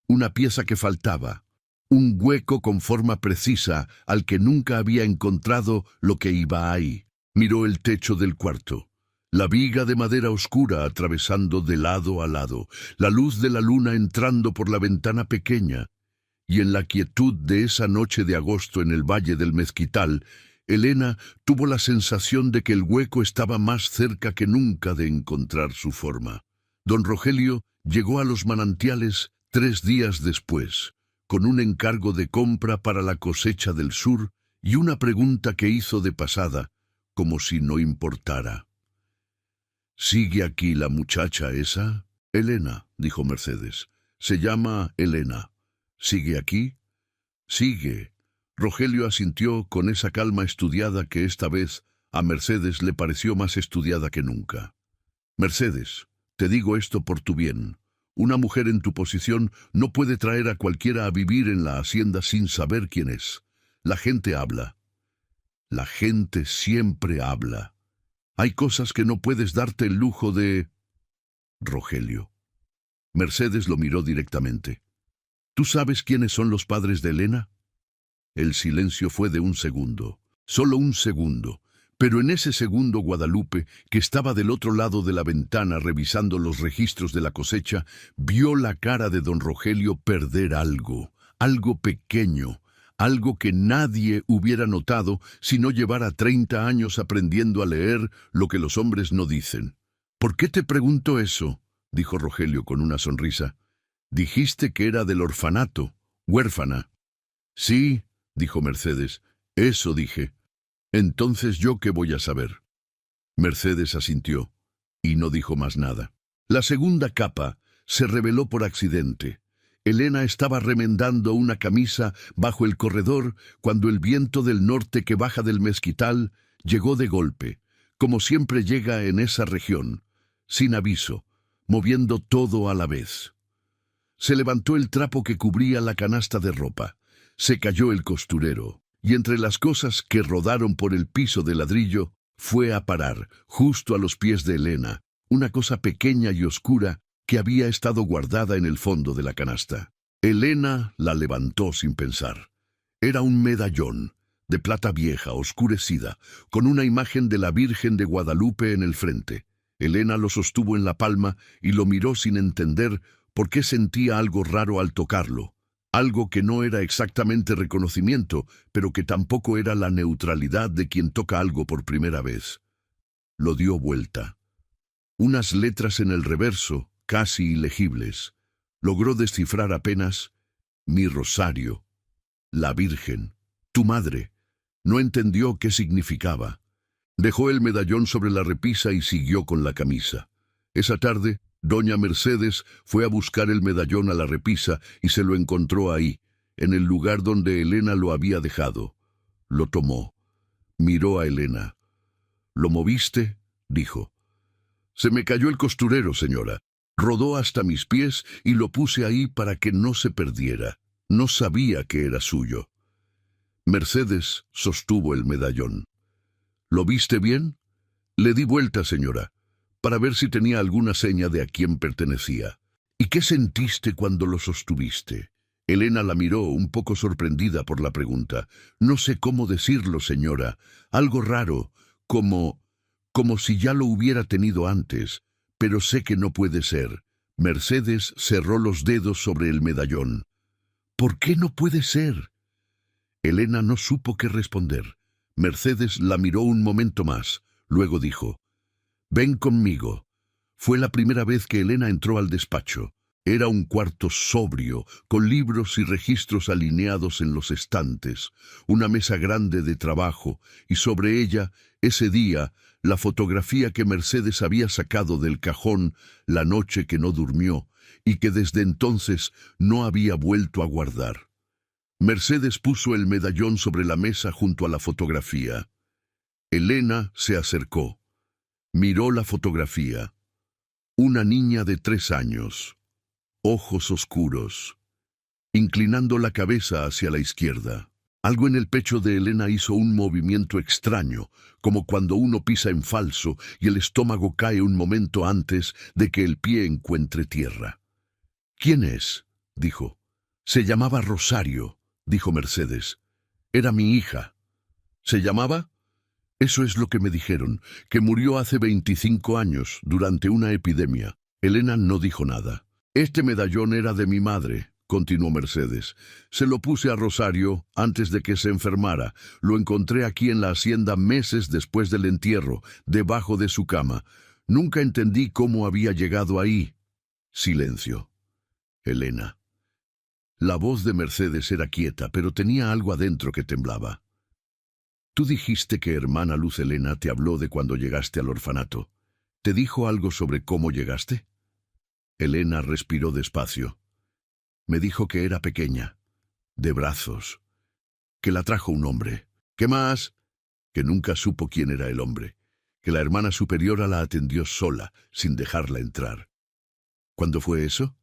Una pieza que faltaba, un hueco con forma precisa al que nunca había encontrado lo que iba ahí. Miró el techo del cuarto. La viga de madera oscura atravesando de lado a lado, la luz de la luna entrando por la ventana pequeña, y en la quietud de esa noche de agosto en el Valle del Mezquital, Elena tuvo la sensación de que el hueco estaba más cerca que nunca de encontrar su forma. Don Rogelio llegó a los manantiales 3 días después, con un encargo de compra para la cosecha del sur y una pregunta que hizo de pasada, como si no importara. ¿Sigue aquí la muchacha esa? Elena, dijo Mercedes. Se llama Elena. ¿Sigue aquí? Sigue. Rogelio asintió con esa calma estudiada que esta vez a Mercedes le pareció más estudiada que nunca. Mercedes, te digo esto por tu bien. Una mujer en tu posición no puede traer a cualquiera a vivir en la hacienda sin saber quién es. La gente habla. La gente siempre habla. Hay cosas que no puedes darte el lujo de... Rogelio. Mercedes lo miró directamente. ¿Tú sabes quiénes son los padres de Elena? El silencio fue de un segundo, solo un segundo, pero en ese segundo Guadalupe, que estaba del otro lado de la ventana revisando los registros de la cosecha, vio la cara de don Rogelio perder algo, algo pequeño, algo que nadie hubiera notado si no llevara 30 años aprendiendo a leer lo que los hombres no dicen. «¿Por qué te pregunto eso?», dijo Rogelio con una sonrisa. «Dijiste que era del orfanato, huérfana». «Sí», dijo Mercedes, «eso dije. Entonces, ¿yo qué voy a saber?». Mercedes asintió y no dijo más nada. La segunda capa se reveló por accidente. Elena estaba remendando una camisa bajo el corredor cuando el viento del norte que baja del mezquital llegó de golpe, como siempre llega en esa región, sin aviso, moviendo todo a la vez. Se levantó el trapo que cubría la canasta de ropa, se cayó el costurero, y entre las cosas que rodaron por el piso de ladrillo, fue a parar, justo a los pies de Elena, una cosa pequeña y oscura que había estado guardada en el fondo de la canasta. Elena la levantó sin pensar. Era un medallón, de plata vieja, oscurecida, con una imagen de la Virgen de Guadalupe en el frente. Elena lo sostuvo en la palma y lo miró sin entender por qué sentía algo raro al tocarlo. Algo que no era exactamente reconocimiento, pero que tampoco era la neutralidad de quien toca algo por primera vez. Lo dio vuelta. Unas letras en el reverso, casi ilegibles. Logró descifrar apenas: «Mi Rosario, la Virgen, tu madre». No entendió qué significaba. Dejó el medallón sobre la repisa y siguió con la camisa. Esa tarde, doña Mercedes fue a buscar el medallón a la repisa y se lo encontró ahí, en el lugar donde Elena lo había dejado. Lo tomó. Miró a Elena. «¿Lo moviste?», dijo. «Se me cayó el costurero, señora. Rodó hasta mis pies y lo puse ahí para que no se perdiera. No sabía que era suyo». Mercedes sostuvo el medallón. «¿Lo viste bien?». «Le di vuelta, señora, para ver si tenía alguna seña de a quién pertenecía». «¿Y qué sentiste cuando lo sostuviste?». Elena la miró, un poco sorprendida por la pregunta. «No sé cómo decirlo, señora. Algo raro, como si ya lo hubiera tenido antes, pero sé que no puede ser». Mercedes cerró los dedos sobre el medallón. «¿Por qué no puede ser?». Elena no supo qué responder. Mercedes la miró un momento más. Luego dijo: «Ven conmigo». Fue la primera vez que Elena entró al despacho. Era un cuarto sobrio, con libros y registros alineados en los estantes, una mesa grande de trabajo, y sobre ella, ese día, la fotografía que Mercedes había sacado del cajón la noche que no durmió, y que desde entonces no había vuelto a guardar. Mercedes puso el medallón sobre la mesa junto a la fotografía. Elena se acercó. Miró la fotografía. Una niña de 3 años. Ojos oscuros, inclinando la cabeza hacia la izquierda. Algo en el pecho de Elena hizo un movimiento extraño, como cuando uno pisa en falso y el estómago cae un momento antes de que el pie encuentre tierra. «¿Quién es?», dijo. «Se llamaba Rosario», dijo Mercedes. «Era mi hija». «¿Se llamaba?». «Eso es lo que me dijeron, que murió hace 25 años, durante una epidemia». Elena no dijo nada. «Este medallón era de mi madre», continuó Mercedes. «Se lo puse a Rosario antes de que se enfermara. Lo encontré aquí en la hacienda meses después del entierro, debajo de su cama. Nunca entendí cómo había llegado ahí». Silencio. Elena. La voz de Mercedes era quieta, pero tenía algo adentro que temblaba. «Tú dijiste que hermana Luz Elena te habló de cuando llegaste al orfanato. ¿Te dijo algo sobre cómo llegaste?». Elena respiró despacio. «Me dijo que era pequeña, de brazos, que la trajo un hombre. ¿Qué más?». «Que nunca supo quién era el hombre, que la hermana superiora la atendió sola, sin dejarla entrar». «¿Cuándo fue eso?».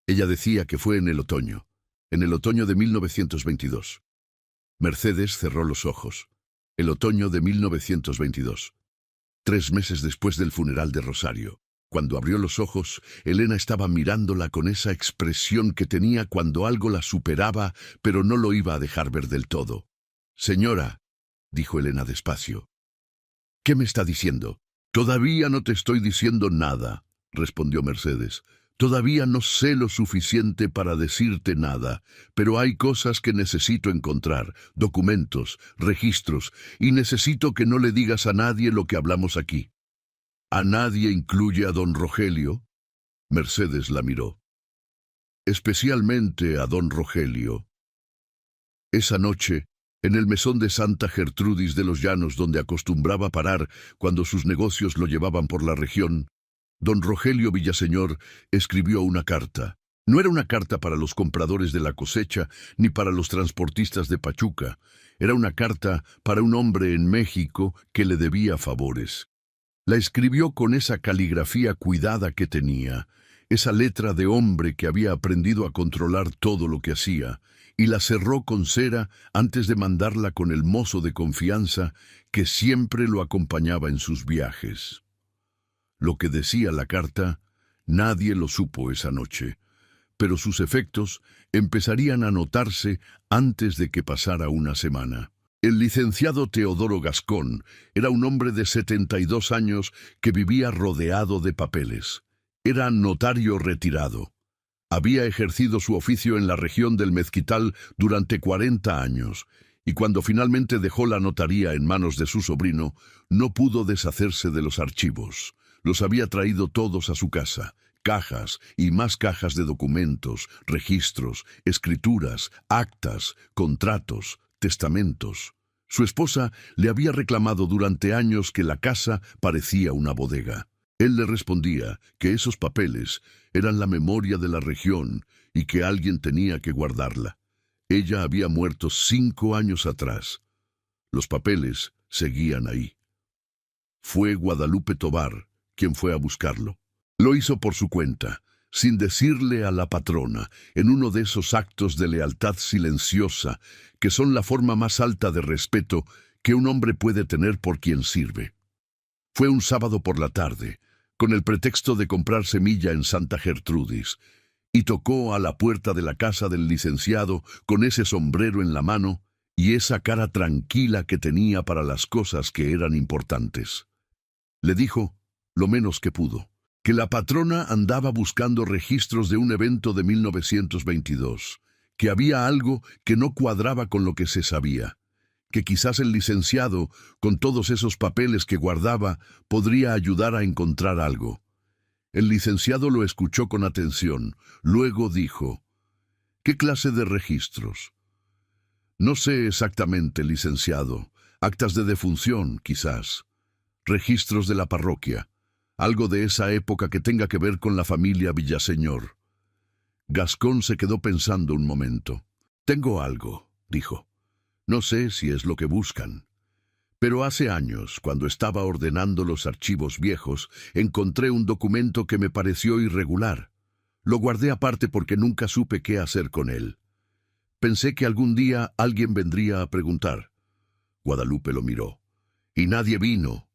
«Ella decía que fue en el otoño de 1922». Mercedes cerró los ojos. El otoño de 1922. 3 meses después del funeral de Rosario. Cuando abrió los ojos, Elena estaba mirándola con esa expresión que tenía cuando algo la superaba, pero no lo iba a dejar ver del todo. «Señora», dijo Elena despacio. «¿Qué me está diciendo?». «Todavía no te estoy diciendo nada», respondió Mercedes. Todavía no sé lo suficiente para decirte nada, pero hay cosas que necesito encontrar, documentos, registros, y necesito que no le digas a nadie lo que hablamos aquí. ¿A nadie incluye a don Rogelio? Mercedes la miró. Especialmente a don Rogelio. Esa noche, en el mesón de Santa Gertrudis de los Llanos, donde acostumbraba parar cuando sus negocios lo llevaban por la región, don Rogelio Villaseñor escribió una carta. No era una carta para los compradores de la cosecha ni para los transportistas de Pachuca. Era una carta para un hombre en México que le debía favores. La escribió con esa caligrafía cuidada que tenía, esa letra de hombre que había aprendido a controlar todo lo que hacía, y la cerró con cera antes de mandarla con el mozo de confianza que siempre lo acompañaba en sus viajes. Lo que decía la carta, nadie lo supo esa noche, pero sus efectos empezarían a notarse antes de que pasara una semana. El licenciado Teodoro Gascón era un hombre de 72 años que vivía rodeado de papeles. Era notario retirado. Había ejercido su oficio en la región del Mezquital durante 40 años, y cuando finalmente dejó la notaría en manos de su sobrino, no pudo deshacerse de los archivos. Los había traído todos a su casa, cajas y más cajas de documentos, registros, escrituras, actas, contratos, testamentos. Su esposa le había reclamado durante años que la casa parecía una bodega. Él le respondía que esos papeles eran la memoria de la región y que alguien tenía que guardarla. Ella había muerto 5 años atrás. Los papeles seguían ahí. Fue Guadalupe Tovar quien fue a buscarlo. Lo hizo por su cuenta, sin decirle a la patrona, en uno de esos actos de lealtad silenciosa que son la forma más alta de respeto que un hombre puede tener por quien sirve. Fue un sábado por la tarde, con el pretexto de comprar semilla en Santa Gertrudis, y tocó a la puerta de la casa del licenciado con ese sombrero en la mano y esa cara tranquila que tenía para las cosas que eran importantes. Le dijo, lo menos que pudo, que la patrona andaba buscando registros de un evento de 1922, que había algo que no cuadraba con lo que se sabía, que quizás el licenciado, con todos esos papeles que guardaba, podría ayudar a encontrar algo. El licenciado lo escuchó con atención, luego dijo, ¿qué clase de registros? No sé exactamente, licenciado, actas de defunción, quizás, registros de la parroquia. Algo de esa época que tenga que ver con la familia Villaseñor. Gascón se quedó pensando un momento. Tengo algo, dijo. No sé si es lo que buscan. Pero hace años, cuando estaba ordenando los archivos viejos, encontré un documento que me pareció irregular. Lo guardé aparte porque nunca supe qué hacer con él. Pensé que algún día alguien vendría a preguntar. Guadalupe lo miró. Y nadie vino,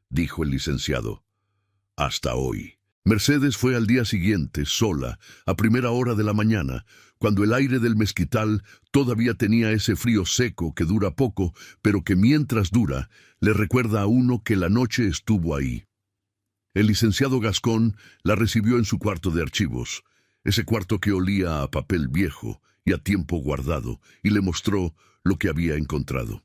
dijo el licenciado. Hasta hoy. Mercedes fue al día siguiente, sola, a primera hora de la mañana, cuando el aire del mezquital todavía tenía ese frío seco que dura poco, pero que mientras dura, le recuerda a uno que la noche estuvo ahí. El licenciado Gascón la recibió en su cuarto de archivos, ese cuarto que olía a papel viejo y a tiempo guardado, y le mostró lo que había encontrado.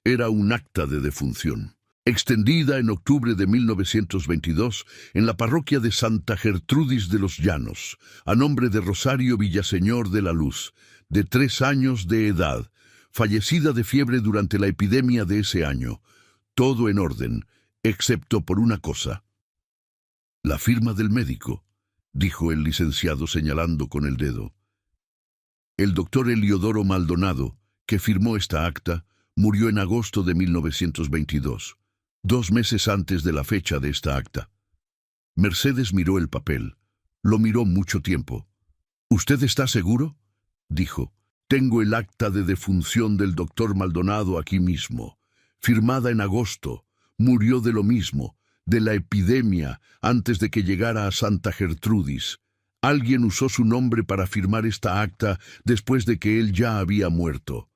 Era un acta de defunción, extendida en octubre de 1922 en la parroquia de Santa Gertrudis de los Llanos, a nombre de Rosario Villaseñor de la Luz, de 3 años de edad, fallecida de fiebre durante la epidemia de ese año. Todo en orden, excepto por una cosa. La firma del médico, dijo el licenciado señalando con el dedo. El doctor Eliodoro Maldonado, que firmó esta acta, murió en agosto de 1922, 2 meses antes de la fecha de esta acta. Mercedes miró el papel. Lo miró mucho tiempo. ¿Usted está seguro?, dijo. Tengo el acta de defunción del doctor Maldonado aquí mismo, firmada en agosto. Murió de lo mismo, de la epidemia, antes de que llegara a Santa Gertrudis. Alguien usó su nombre para firmar esta acta después de que él ya había muerto.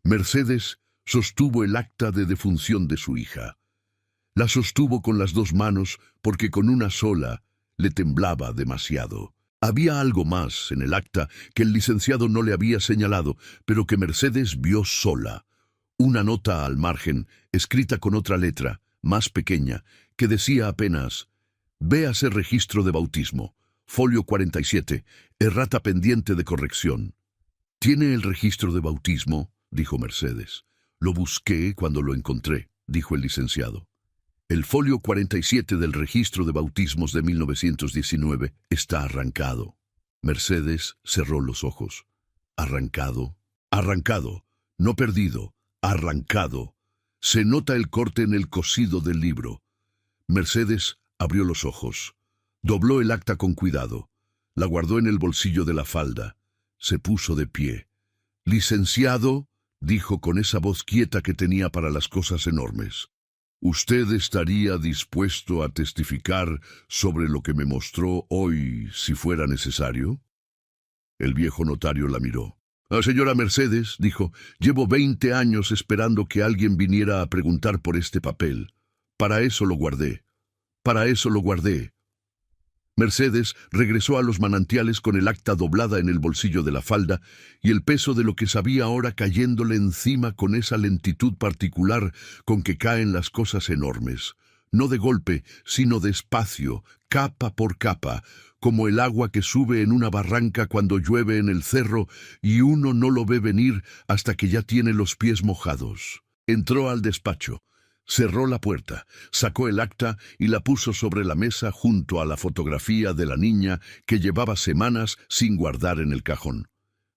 Mercedes sostuvo el acta de defunción de su hija. La sostuvo con las 2 manos porque con una sola le temblaba demasiado. Había algo más en el acta que el licenciado no le había señalado, pero que Mercedes vio sola. Una nota al margen, escrita con otra letra, más pequeña, que decía apenas: «Véase registro de bautismo, folio 47, errata pendiente de corrección». «¿Tiene el registro de bautismo?», dijo Mercedes. «Lo busqué cuando lo encontré», dijo el licenciado. «El folio 47 del registro de bautismos de 1919 está arrancado». Mercedes cerró los ojos. «Arrancado, arrancado, no perdido, arrancado. Se nota el corte en el cosido del libro». Mercedes abrió los ojos. Dobló el acta con cuidado. La guardó en el bolsillo de la falda. Se puso de pie. «Licenciado», dijo con esa voz quieta que tenía para las cosas enormes, «¿usted estaría dispuesto a testificar sobre lo que me mostró hoy si fuera necesario?» El viejo notario la miró. «Señora Mercedes», dijo, «llevo 20 años esperando que alguien viniera a preguntar por este papel. Para eso lo guardé. Para eso lo guardé». Mercedes regresó a los manantiales con el acta doblada en el bolsillo de la falda y el peso de lo que sabía ahora cayéndole encima con esa lentitud particular con que caen las cosas enormes. No de golpe, sino despacio, capa por capa, como el agua que sube en una barranca cuando llueve en el cerro y uno no lo ve venir hasta que ya tiene los pies mojados. Entró al despacho. Cerró la puerta, sacó el acta y la puso sobre la mesa junto a la fotografía de la niña que llevaba semanas sin guardar en el cajón.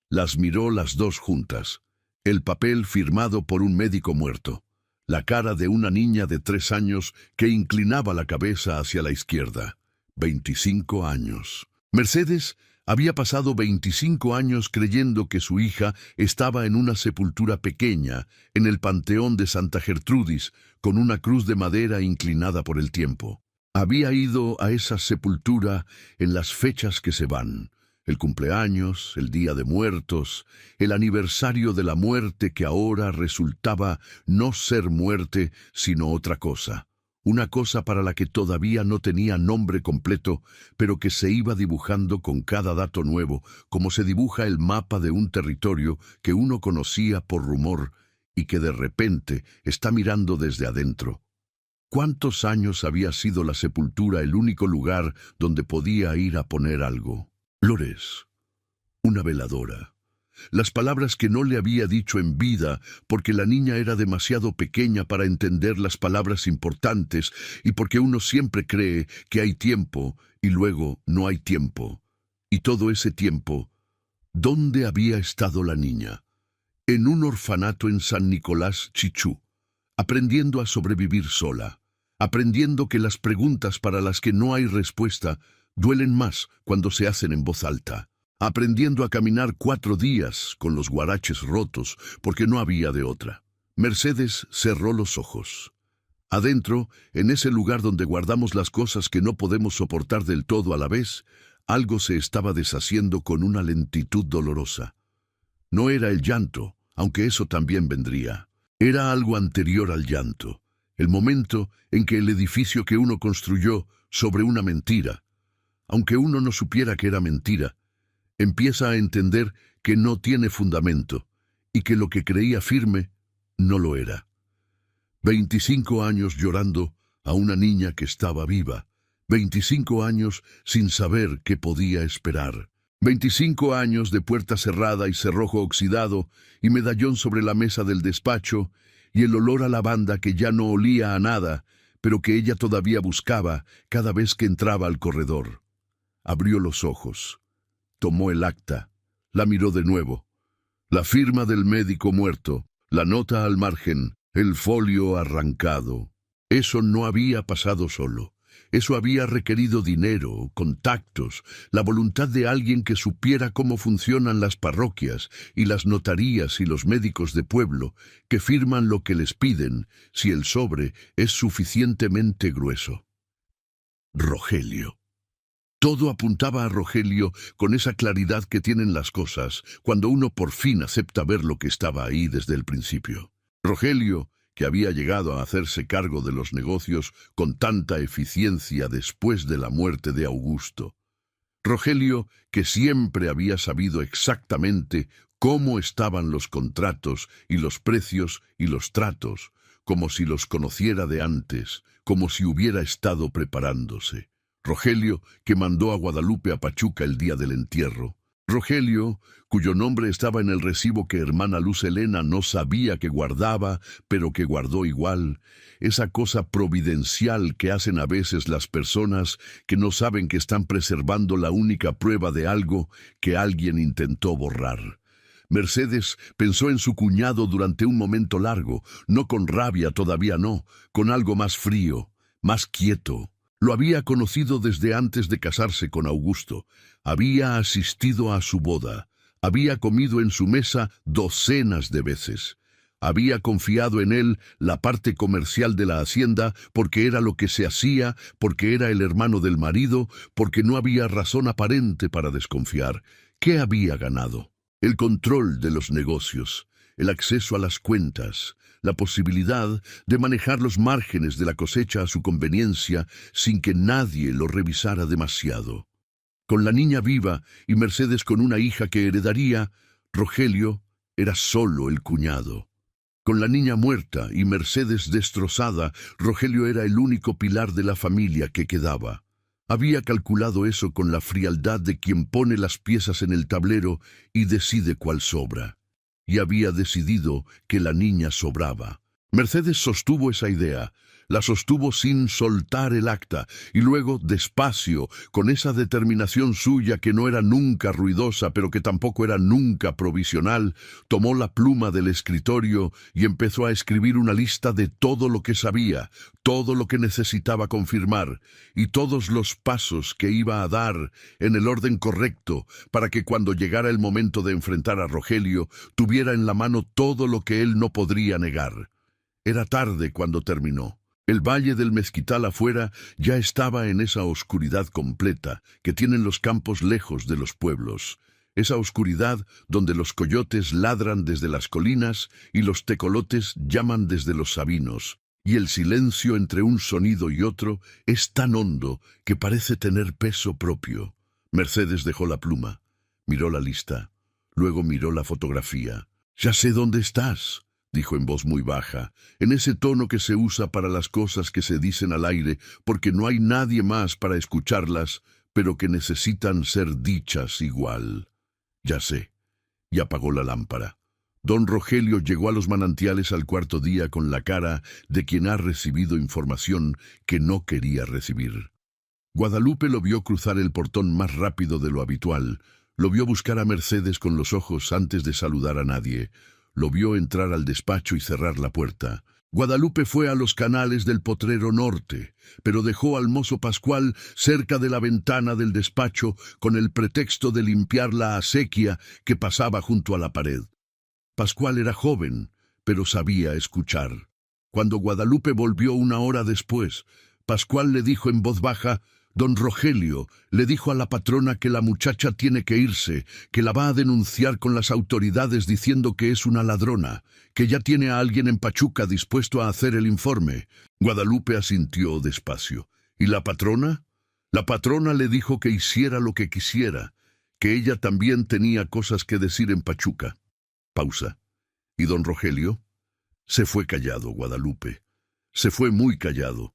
Las miró las dos juntas. El papel firmado por un médico muerto. La cara de una niña de 3 años que inclinaba la cabeza hacia la izquierda. 25 años. Mercedes había pasado 25 años creyendo que su hija estaba en una sepultura pequeña, en el panteón de Santa Gertrudis, con una cruz de madera inclinada por el tiempo. Había ido a esa sepultura en las fechas que se van, el cumpleaños, el Día de Muertos, el aniversario de la muerte que ahora resultaba no ser muerte, sino otra cosa. Una cosa para la que todavía no tenía nombre completo, pero que se iba dibujando con cada dato nuevo, como se dibuja el mapa de un territorio que uno conocía por rumor y que de repente está mirando desde adentro. ¿Cuántos años había sido la sepultura el único lugar donde podía ir a poner algo? Flores. Una veladora. Las palabras que no le había dicho en vida, porque la niña era demasiado pequeña para entender las palabras importantes y porque uno siempre cree que hay tiempo y luego no hay tiempo. Y todo ese tiempo, ¿dónde había estado la niña? En un orfanato en San Nicolás, Chichú, aprendiendo a sobrevivir sola, aprendiendo que las preguntas para las que no hay respuesta duelen más cuando se hacen en voz alta. Aprendiendo a caminar 4 días con los guaraches rotos, porque no había de otra. Mercedes cerró los ojos. Adentro, en ese lugar donde guardamos las cosas que no podemos soportar del todo a la vez, algo se estaba deshaciendo con una lentitud dolorosa. No era el llanto, aunque eso también vendría. Era algo anterior al llanto, el momento en que el edificio que uno construyó sobre una mentira, aunque uno no supiera que era mentira, empieza a entender que no tiene fundamento y que lo que creía firme no lo era. 25 años llorando a una niña que estaba viva, 25 años sin saber qué podía esperar, 25 años de puerta cerrada y cerrojo oxidado y medallón sobre la mesa del despacho y el olor a lavanda que ya no olía a nada, pero que ella todavía buscaba cada vez que entraba al corredor. Abrió los ojos. Tomó el acta, la miró de nuevo. La firma del médico muerto, la nota al margen, el folio arrancado. Eso no había pasado solo. Eso había requerido dinero, contactos, la voluntad de alguien que supiera cómo funcionan las parroquias y las notarías y los médicos de pueblo, que firman lo que les piden si el sobre es suficientemente grueso. Rogelio. Todo apuntaba a Rogelio con esa claridad que tienen las cosas cuando uno por fin acepta ver lo que estaba ahí desde el principio. Rogelio, que había llegado a hacerse cargo de los negocios con tanta eficiencia después de la muerte de Augusto. Rogelio, que siempre había sabido exactamente cómo estaban los contratos y los precios y los tratos, como si los conociera de antes, como si hubiera estado preparándose. Rogelio, que mandó a Guadalupe a Pachuca el día del entierro. Rogelio, cuyo nombre estaba en el recibo que hermana Luz Helena no sabía que guardaba, pero que guardó igual, esa cosa providencial que hacen a veces las personas que no saben que están preservando la única prueba de algo que alguien intentó borrar. Mercedes pensó en su cuñado durante un momento largo, no con rabia, todavía no, con algo más frío, más quieto. Lo había conocido desde antes de casarse con Augusto. Había asistido a su boda. Había comido en su mesa docenas de veces. Había confiado en él la parte comercial de la hacienda porque era lo que se hacía, porque era el hermano del marido, porque no había razón aparente para desconfiar. ¿Qué había ganado? El control de los negocios, el acceso a las cuentas, la posibilidad de manejar los márgenes de la cosecha a su conveniencia sin que nadie lo revisara demasiado. Con la niña viva y Mercedes con una hija que heredaría, Rogelio era solo el cuñado. Con la niña muerta y Mercedes destrozada, Rogelio era el único pilar de la familia que quedaba. Había calculado eso con la frialdad de quien pone las piezas en el tablero y decide cuál sobra. Y había decidido que la niña sobraba. Mercedes sostuvo esa idea, la sostuvo sin soltar el acta, y luego, despacio, con esa determinación suya que no era nunca ruidosa, pero que tampoco era nunca provisional, tomó la pluma del escritorio y empezó a escribir una lista de todo lo que sabía, todo lo que necesitaba confirmar, y todos los pasos que iba a dar en el orden correcto, para que cuando llegara el momento de enfrentar a Rogelio, tuviera en la mano todo lo que él no podría negar. Era tarde cuando terminó. El valle del Mezquital afuera ya estaba en esa oscuridad completa que tienen los campos lejos de los pueblos, esa oscuridad donde los coyotes ladran desde las colinas y los tecolotes llaman desde los sabinos, y el silencio entre un sonido y otro es tan hondo que parece tener peso propio. Mercedes dejó la pluma, miró la lista, luego miró la fotografía. «Ya sé dónde estás», dijo en voz muy baja, en ese tono que se usa para las cosas que se dicen al aire, porque no hay nadie más para escucharlas, pero que necesitan ser dichas igual. «Ya sé», y apagó la lámpara. Don Rogelio llegó a los manantiales al cuarto día con la cara de quien ha recibido información que no quería recibir. Guadalupe lo vio cruzar el portón más rápido de lo habitual, lo vio buscar a Mercedes con los ojos antes de saludar a nadie, lo vio entrar al despacho y cerrar la puerta. Guadalupe fue a los canales del potrero norte, pero dejó al mozo Pascual cerca de la ventana del despacho con el pretexto de limpiar la acequia que pasaba junto a la pared. Pascual era joven, pero sabía escuchar. Cuando Guadalupe volvió una hora después, Pascual le dijo en voz baja: «Don Rogelio le dijo a la patrona que la muchacha tiene que irse, que la va a denunciar con las autoridades diciendo que es una ladrona, que ya tiene a alguien en Pachuca dispuesto a hacer el informe». Guadalupe asintió despacio. «¿Y la patrona?» «La patrona le dijo que hiciera lo que quisiera, que ella también tenía cosas que decir en Pachuca». Pausa. «¿Y don Rogelio?» Se fue callado, Guadalupe. Se fue muy callado.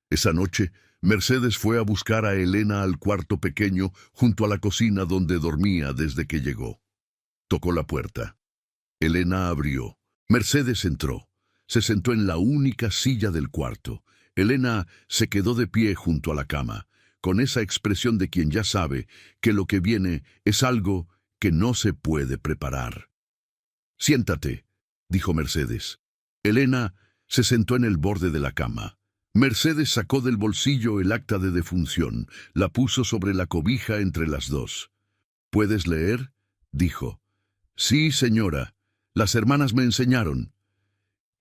Esa noche, Mercedes fue a buscar a Elena al cuarto pequeño junto a la cocina donde dormía desde que llegó. Tocó la puerta. Elena abrió. Mercedes entró. Se sentó en la única silla del cuarto. Elena se quedó de pie junto a la cama, con esa expresión de quien ya sabe que lo que viene es algo que no se puede preparar. «Siéntate», dijo Mercedes. Elena se sentó en el borde de la cama. Mercedes sacó del bolsillo el acta de defunción, la puso sobre la cobija entre las dos. «¿Puedes leer?», dijo. «Sí, señora. Las hermanas me enseñaron».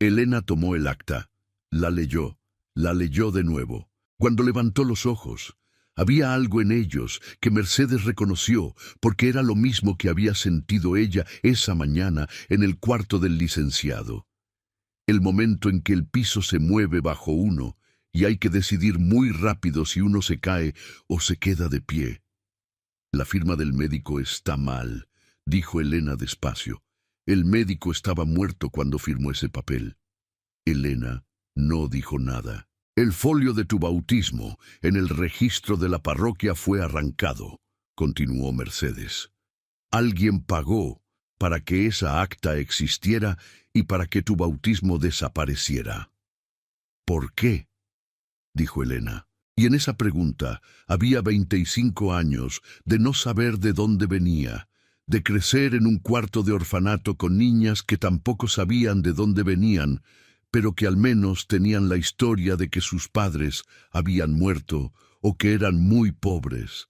Elena tomó el acta, la leyó de nuevo. Cuando levantó los ojos, había algo en ellos que Mercedes reconoció, porque era lo mismo que había sentido ella esa mañana en el cuarto del licenciado. el momento en que el piso se mueve bajo uno y hay que decidir muy rápido si uno se cae o se queda de pie. La firma del médico está mal, dijo Elena despacio. El médico estaba muerto cuando firmó ese papel. Elena no dijo nada. El folio de tu bautismo en el registro de la parroquia fue arrancado, continuó Mercedes. Alguien pagó para que esa acta existiera y para que tu bautismo desapareciera. ¿Por qué?, dijo Elena. Y en esa pregunta había 25 años de no saber de dónde venía, de crecer en un cuarto de orfanato con niñas que tampoco sabían de dónde venían, pero que al menos tenían la historia de que sus padres habían muerto o que eran muy pobres.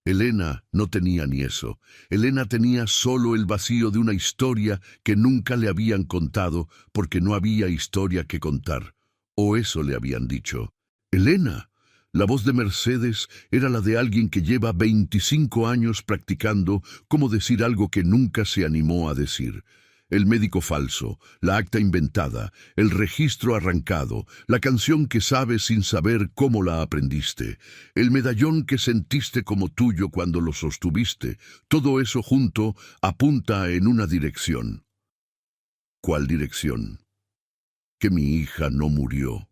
Elena no tenía ni eso. Elena tenía solo el vacío de una historia que nunca le habían contado porque no había historia que contar. O eso le habían dicho. Elena. La voz de Mercedes era la de alguien que lleva 25 años practicando cómo decir algo que nunca se animó a decir. El médico falso, la acta inventada, el registro arrancado, la canción que sabes sin saber cómo la aprendiste, el medallón que sentiste como tuyo cuando lo sostuviste, todo eso junto apunta en una dirección. ¿Cuál dirección? Que mi hija no murió.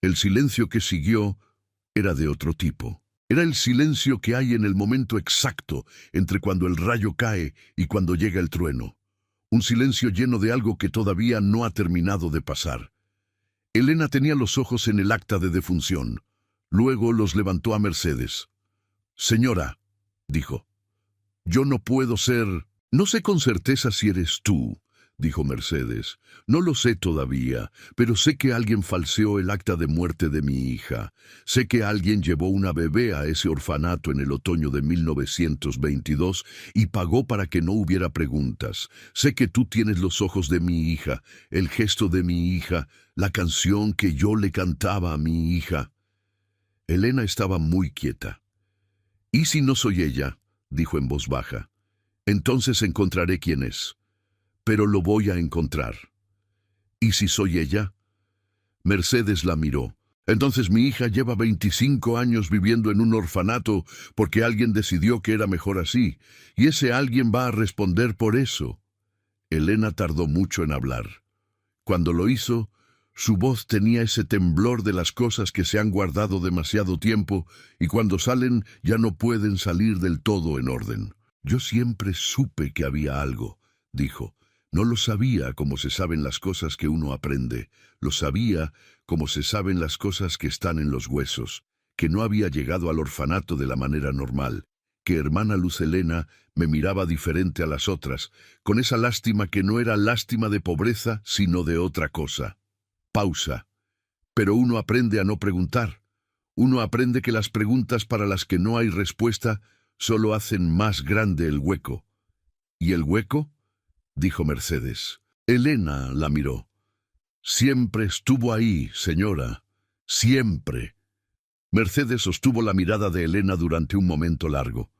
El silencio que siguió era de otro tipo. Era el silencio que hay en el momento exacto entre cuando el rayo cae y cuando llega el trueno. Un silencio lleno de algo que todavía no ha terminado de pasar. Elena tenía los ojos en el acta de defunción. Luego los levantó a Mercedes. «Señora», dijo, «yo no puedo ser...» «No sé con certeza si eres tú», dijo Mercedes. «No lo sé todavía, pero sé que alguien falseó el acta de muerte de mi hija. Sé que alguien llevó una bebé a ese orfanato en el otoño de 1922 y pagó para que no hubiera preguntas. Sé que tú tienes los ojos de mi hija, el gesto de mi hija, la canción que yo le cantaba a mi hija». Elena estaba muy quieta. «¿Y si no soy ella?», dijo en voz baja. «Entonces encontraré quién es. Pero lo voy a encontrar». «¿Y si soy ella?». Mercedes la miró. «Entonces mi hija lleva 25 años viviendo en un orfanato porque alguien decidió que era mejor así, y ese alguien va a responder por eso». Elena tardó mucho en hablar. Cuando lo hizo, su voz tenía ese temblor de las cosas que se han guardado demasiado tiempo y cuando salen ya no pueden salir del todo en orden. «Yo siempre supe que había algo», dijo. «No lo sabía como se saben las cosas que uno aprende, lo sabía como se saben las cosas que están en los huesos, que no había llegado al orfanato de la manera normal, que hermana Luz Helena me miraba diferente a las otras, con esa lástima que no era lástima de pobreza, sino de otra cosa». Pausa. «Pero uno aprende a no preguntar. Uno aprende que las preguntas para las que no hay respuesta solo hacen más grande el hueco». «¿Y el hueco?», dijo Mercedes. Elena la miró. «Siempre estuvo ahí, señora. Siempre». Mercedes sostuvo la mirada de Elena durante un momento largo.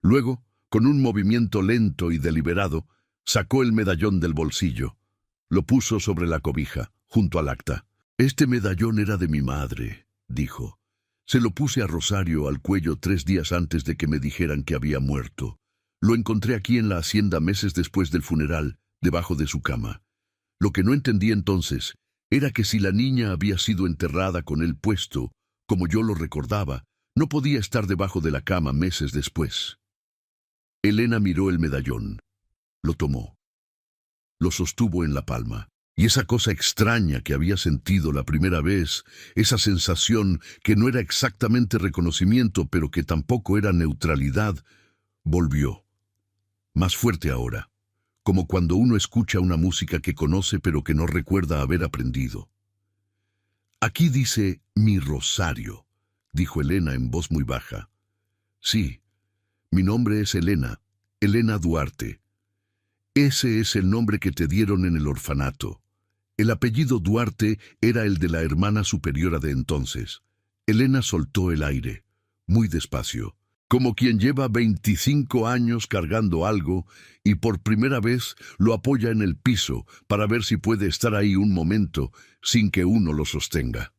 Luego, con un movimiento lento y deliberado, sacó el medallón del bolsillo. Lo puso sobre la cobija, junto al acta. «Este medallón era de mi madre», dijo. «Se lo puse a Rosario al cuello 3 días antes de que me dijeran que había muerto. Lo encontré aquí en la hacienda meses después del funeral, debajo de su cama. Lo que no entendí entonces era que si la niña había sido enterrada con él puesto, como yo lo recordaba, no podía estar debajo de la cama meses después». Elena miró el medallón. Lo tomó. Lo sostuvo en la palma. Y esa cosa extraña que había sentido la primera vez, esa sensación que no era exactamente reconocimiento, pero que tampoco era neutralidad, volvió. Más fuerte ahora, como cuando uno escucha una música que conoce pero que no recuerda haber aprendido. «Aquí dice mi rosario», dijo Elena en voz muy baja. «Sí, mi nombre es Elena, Elena Duarte. Ese es el nombre que te dieron en el orfanato. El apellido Duarte era el de la hermana superiora de entonces». Elena soltó el aire, muy despacio. como quien lleva 25 años cargando algo y por primera vez lo apoya en el piso para ver si puede estar ahí un momento sin que uno lo sostenga.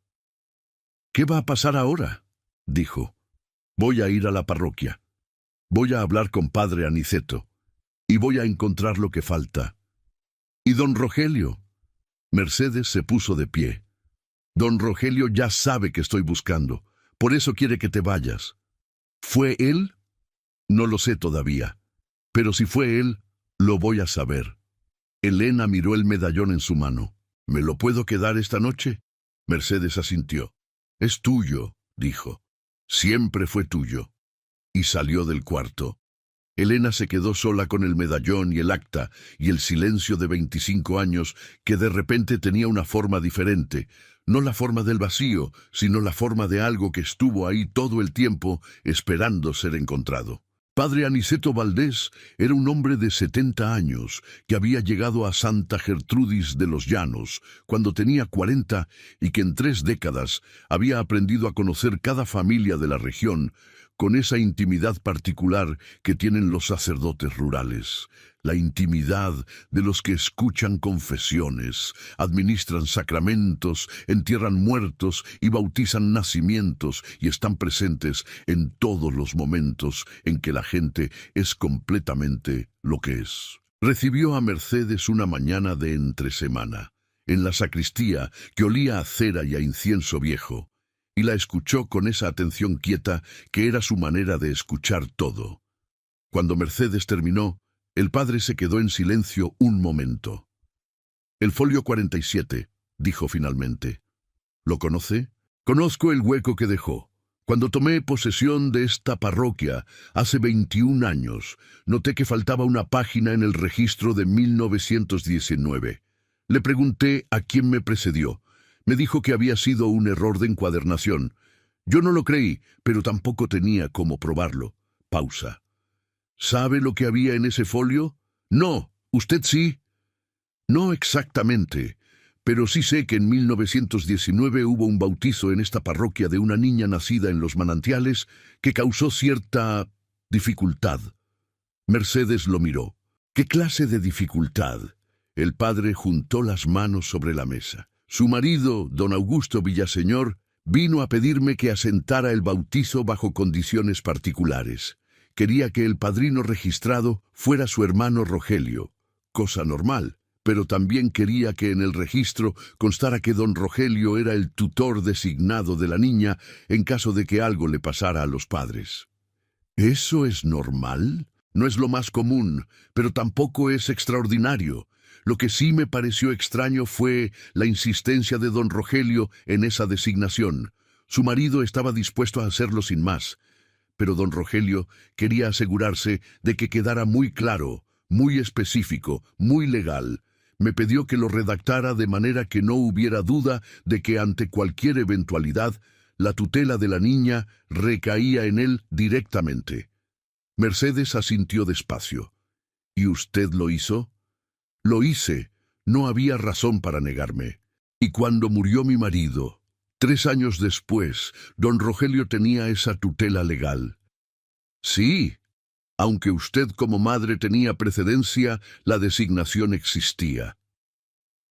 «¿Qué va a pasar ahora?», dijo. «Voy a ir a la parroquia. Voy a hablar con padre Aniceto y voy a encontrar lo que falta». «¿Y don Rogelio?». Mercedes se puso de pie. «Don Rogelio ya sabe que estoy buscando, por eso quiere que te vayas». «¿Fue él?». «No lo sé todavía, pero si fue él, lo voy a saber». Elena miró el medallón en su mano. «¿Me lo puedo quedar esta noche?». Mercedes asintió. «Es tuyo», dijo. «Siempre fue tuyo». Y salió del cuarto. Elena se quedó sola con el medallón y el acta y el silencio de 25 años que de repente tenía una forma diferente, no la forma del vacío, sino la forma de algo que estuvo ahí todo el tiempo esperando ser encontrado. Padre Aniceto Valdés era un hombre de 70 años que había llegado a Santa Gertrudis de los Llanos cuando tenía 40 y que en 3 décadas había aprendido a conocer cada familia de la región con esa intimidad particular que tienen los sacerdotes rurales, la intimidad de los que escuchan confesiones, administran sacramentos, entierran muertos y bautizan nacimientos y están presentes en todos los momentos en que la gente es completamente lo que es. Recibió a Mercedes una mañana de entresemana, en la sacristía que olía a cera y a incienso viejo, y la escuchó con esa atención quieta que era su manera de escuchar todo. Cuando Mercedes terminó, el padre se quedó en silencio un momento. «El folio 47», dijo finalmente. «¿Lo conoce?». «Conozco el hueco que dejó. Cuando tomé posesión de esta parroquia, hace 21 años, noté que faltaba una página en el registro de 1919. Le pregunté a quién me precedió. Me dijo que había sido un error de encuadernación. Yo no lo creí, pero tampoco tenía cómo probarlo». Pausa. «¿Sabe lo que había en ese folio?». «No, ¿usted sí?». «No exactamente, pero sí sé que en 1919 hubo un bautizo en esta parroquia de una niña nacida en los manantiales que causó cierta dificultad». Mercedes lo miró. «¿Qué clase de dificultad?». El padre juntó las manos sobre la mesa. «Su marido, don Augusto Villaseñor, vino a pedirme que asentara el bautizo bajo condiciones particulares. Quería que el padrino registrado fuera su hermano Rogelio, cosa normal, pero también quería que en el registro constara que don Rogelio era el tutor designado de la niña en caso de que algo le pasara a los padres». «¿Eso es normal?». «No es lo más común, pero tampoco es extraordinario. Lo que sí me pareció extraño fue la insistencia de don Rogelio en esa designación. Su marido estaba dispuesto a hacerlo sin más, pero don Rogelio quería asegurarse de que quedara muy claro, muy específico, muy legal. Me pidió que lo redactara de manera que no hubiera duda de que ante cualquier eventualidad, la tutela de la niña recaía en él directamente». Mercedes asintió despacio. «¿Y usted lo hizo?». «Lo hice. No había razón para negarme. Y cuando murió mi marido, 3 años después, don Rogelio tenía esa tutela legal». «Sí. Aunque usted como madre tenía precedencia, la designación existía.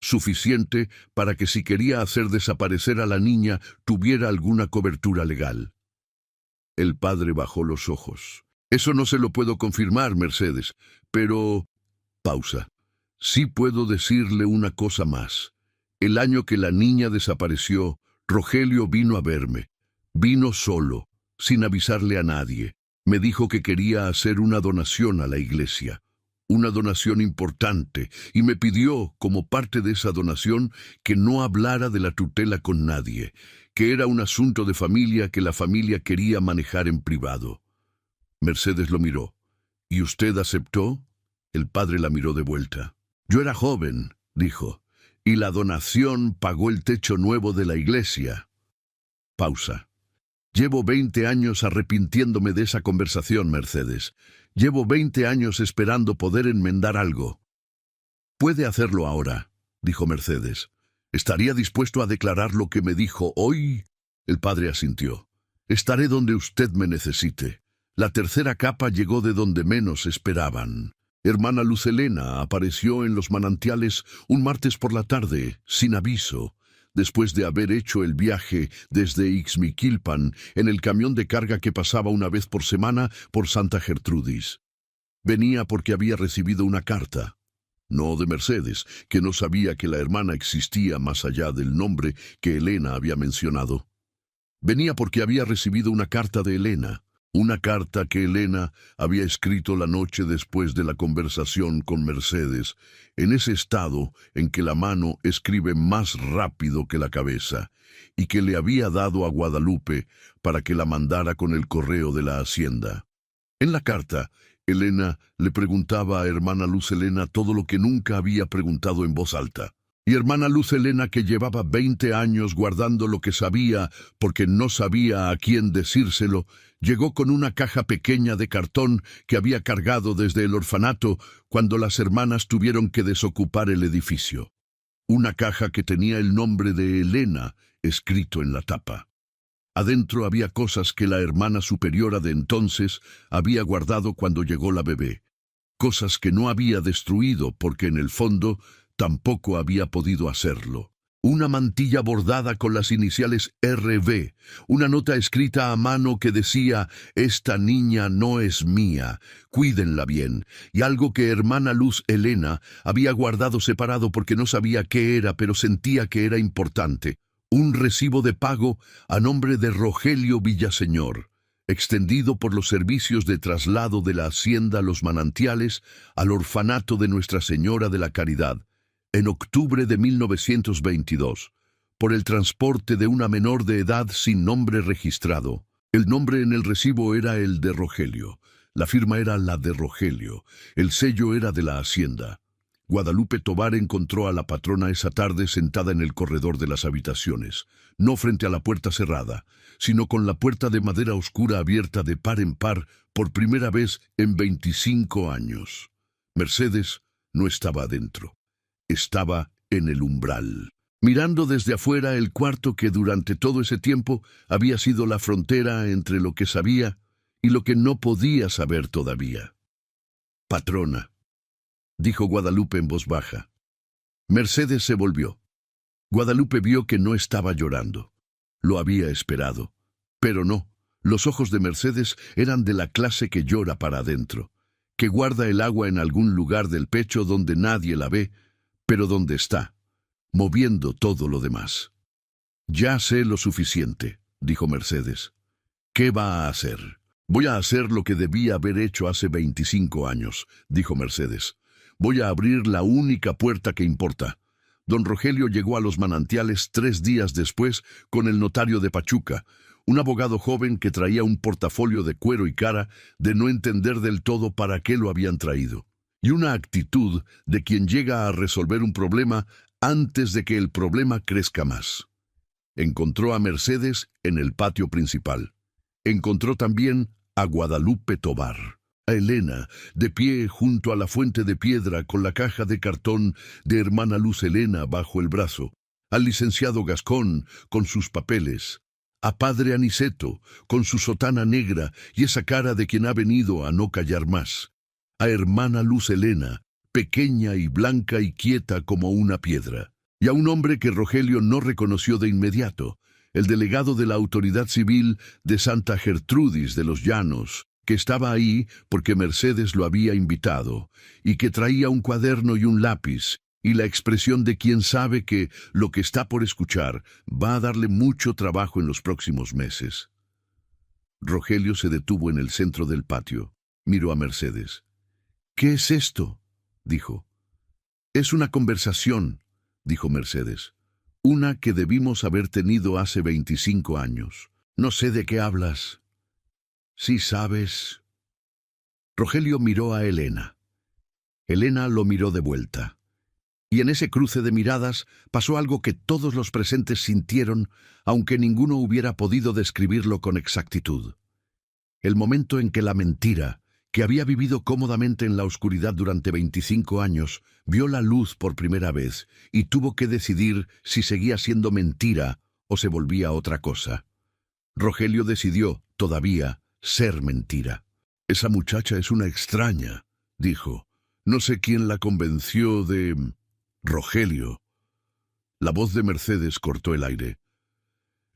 Suficiente para que si quería hacer desaparecer a la niña, tuviera alguna cobertura legal». El padre bajó los ojos. «Eso no se lo puedo confirmar, Mercedes, pero...». Pausa. «Sí puedo decirle una cosa más. El año que la niña desapareció, Rogelio vino a verme. Vino solo, sin avisarle a nadie. Me dijo que quería hacer una donación a la iglesia, una donación importante, y me pidió, como parte de esa donación, que no hablara de la tutela con nadie, que era un asunto de familia que la familia quería manejar en privado». Mercedes lo miró. «¿Y usted aceptó?». El padre la miró de vuelta. «Yo era joven», dijo, «y la donación pagó el techo nuevo de la iglesia». Pausa. «Llevo 20 años arrepintiéndome de esa conversación, Mercedes. Llevo 20 años esperando poder enmendar algo». «Puede hacerlo ahora», dijo Mercedes. «¿Estaría dispuesto a declarar lo que me dijo hoy?». El padre asintió. «Estaré donde usted me necesite. La tercera capa llegó de donde menos esperaban. Hermana Luz Helena apareció en los manantiales un martes por la tarde, sin aviso, después de haber hecho el viaje desde Ixmiquilpan en el camión de carga que pasaba una vez por semana por Santa Gertrudis. Venía porque había recibido una carta. No de Mercedes, que no sabía que la hermana existía más allá del nombre que Helena había mencionado. Venía porque había recibido una carta de Helena, una carta que Helena había escrito la noche después de la conversación con Mercedes, en ese estado en que la mano escribe más rápido que la cabeza, y que le había dado a Guadalupe para que la mandara con el correo de la hacienda. En la carta, Helena le preguntaba a hermana Luz Helena todo lo que nunca había preguntado en voz alta. Y hermana Luz Helena, que llevaba 20 años guardando lo que sabía porque no sabía a quién decírselo, llegó con una caja pequeña de cartón que había cargado desde el orfanato cuando las hermanas tuvieron que desocupar el edificio. Una caja que tenía el nombre de Helena escrito en la tapa. Adentro había cosas que la hermana superiora de entonces había guardado cuando llegó la bebé. Cosas que no había destruido porque en el fondo tampoco había podido hacerlo. Una mantilla bordada con las iniciales RB, una nota escrita a mano que decía: «Esta niña no es mía, cuídenla bien», y algo que hermana Luz Helena había guardado separado porque no sabía qué era, pero sentía que era importante. Un recibo de pago a nombre de Rogelio Villaseñor, extendido por los servicios de traslado de la hacienda Los Manantiales al orfanato de Nuestra Señora de la Caridad, en octubre de 1922, por el transporte de una menor de edad sin nombre registrado. El nombre en el recibo era el de Rogelio, la firma era la de Rogelio, el sello era de la hacienda. Guadalupe Tovar encontró a la patrona esa tarde sentada en el corredor de las habitaciones, no frente a la puerta cerrada, sino con la puerta de madera oscura abierta de par en par por primera vez en 25 años. Mercedes no estaba adentro. Estaba en el umbral, mirando desde afuera el cuarto que durante todo ese tiempo había sido la frontera entre lo que sabía y lo que no podía saber todavía. «Patrona», dijo Guadalupe en voz baja. Mercedes se volvió. Guadalupe vio que no estaba llorando. Lo había esperado. Pero no, los ojos de Mercedes eran de la clase que llora para adentro, que guarda el agua en algún lugar del pecho donde nadie la ve, pero donde está, moviendo todo lo demás. «Ya sé lo suficiente», dijo Mercedes. «¿Qué va a hacer?» «Voy a hacer lo que debía haber hecho hace 25 años», dijo Mercedes. «Voy a abrir la única puerta que importa». Don Rogelio llegó a Los Manantiales 3 días después con el notario de Pachuca, un abogado joven que traía un portafolio de cuero y cara de no entender del todo para qué lo habían traído, y una actitud de quien llega a resolver un problema antes de que el problema crezca más. Encontró a Mercedes en el patio principal. Encontró también a Guadalupe Tovar, a Helena, de pie junto a la fuente de piedra con la caja de cartón de hermana Luz Helena bajo el brazo, al licenciado Gascón con sus papeles, a padre Aniceto con su sotana negra y esa cara de quien ha venido a no callar más, a hermana Luz Helena, pequeña y blanca y quieta como una piedra, y a un hombre que Rogelio no reconoció de inmediato, el delegado de la autoridad civil de Santa Gertrudis de los Llanos, que estaba ahí porque Mercedes lo había invitado, y que traía un cuaderno y un lápiz, y la expresión de quien sabe que lo que está por escuchar va a darle mucho trabajo en los próximos meses. Rogelio se detuvo en el centro del patio. Miró a Mercedes. «¿Qué es esto?», dijo. «Es una conversación», dijo Mercedes. «Una que debimos haber tenido hace 25 años. No sé de qué hablas». «Sí sabes». Rogelio miró a Helena. Helena lo miró de vuelta. Y en ese cruce de miradas pasó algo que todos los presentes sintieron, aunque ninguno hubiera podido describirlo con exactitud. El momento en que la mentira, que había vivido cómodamente en la oscuridad durante 25 años, vio la luz por primera vez y tuvo que decidir si seguía siendo mentira o se volvía otra cosa. Rogelio decidió, todavía, ser mentira. Esa muchacha es una extraña, dijo. No sé quién la convenció de... Rogelio. La voz de Mercedes cortó el aire.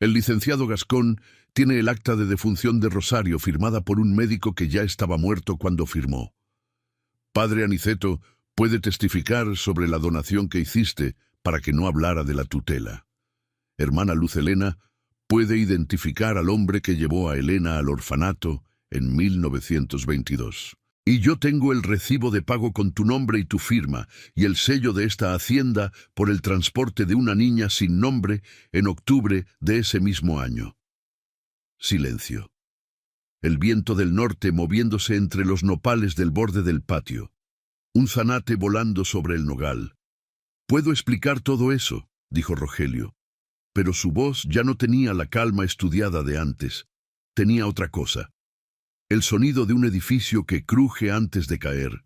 El licenciado Gascón tiene el acta de defunción de Rosario firmada por un médico que ya estaba muerto cuando firmó. Padre Aniceto puede testificar sobre la donación que hiciste para que no hablara de la tutela. Hermana Luz Helena puede identificar al hombre que llevó a Elena al orfanato en 1922. Y yo tengo el recibo de pago con tu nombre y tu firma, y el sello de esta hacienda por el transporte de una niña sin nombre en octubre de ese mismo año. Silencio. El viento del norte moviéndose entre los nopales del borde del patio. Un zanate volando sobre el nogal. «Puedo explicar todo eso», dijo Rogelio. Pero su voz ya no tenía la calma estudiada de antes. Tenía otra cosa. El sonido de un edificio que cruje antes de caer.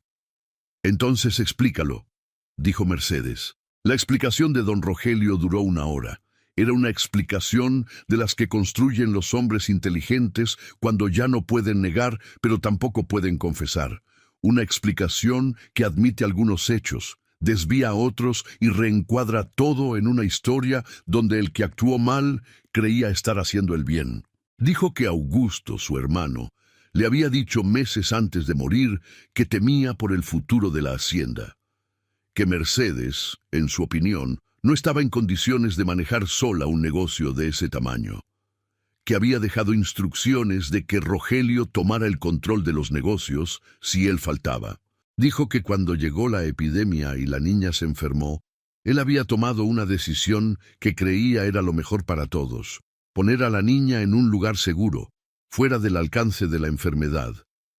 «Entonces explícalo», dijo Mercedes. La explicación de don Rogelio duró 1 hora. Era una explicación de las que construyen los hombres inteligentes cuando ya no pueden negar, pero tampoco pueden confesar. Una explicación que admite algunos hechos, desvía a otros y reencuadra todo en una historia donde el que actuó mal creía estar haciendo el bien. Dijo que Augusto, su hermano, le había dicho meses antes de morir que temía por el futuro de la hacienda. Que Mercedes, en su opinión, no estaba en condiciones de manejar sola un negocio de ese tamaño. Que había dejado instrucciones de que Rogelio tomara el control de los negocios si él faltaba. Dijo que cuando llegó la epidemia y la niña se enfermó, él había tomado una decisión que creía era lo mejor para todos: poner a la niña en un lugar seguro, fuera del alcance de la enfermedad,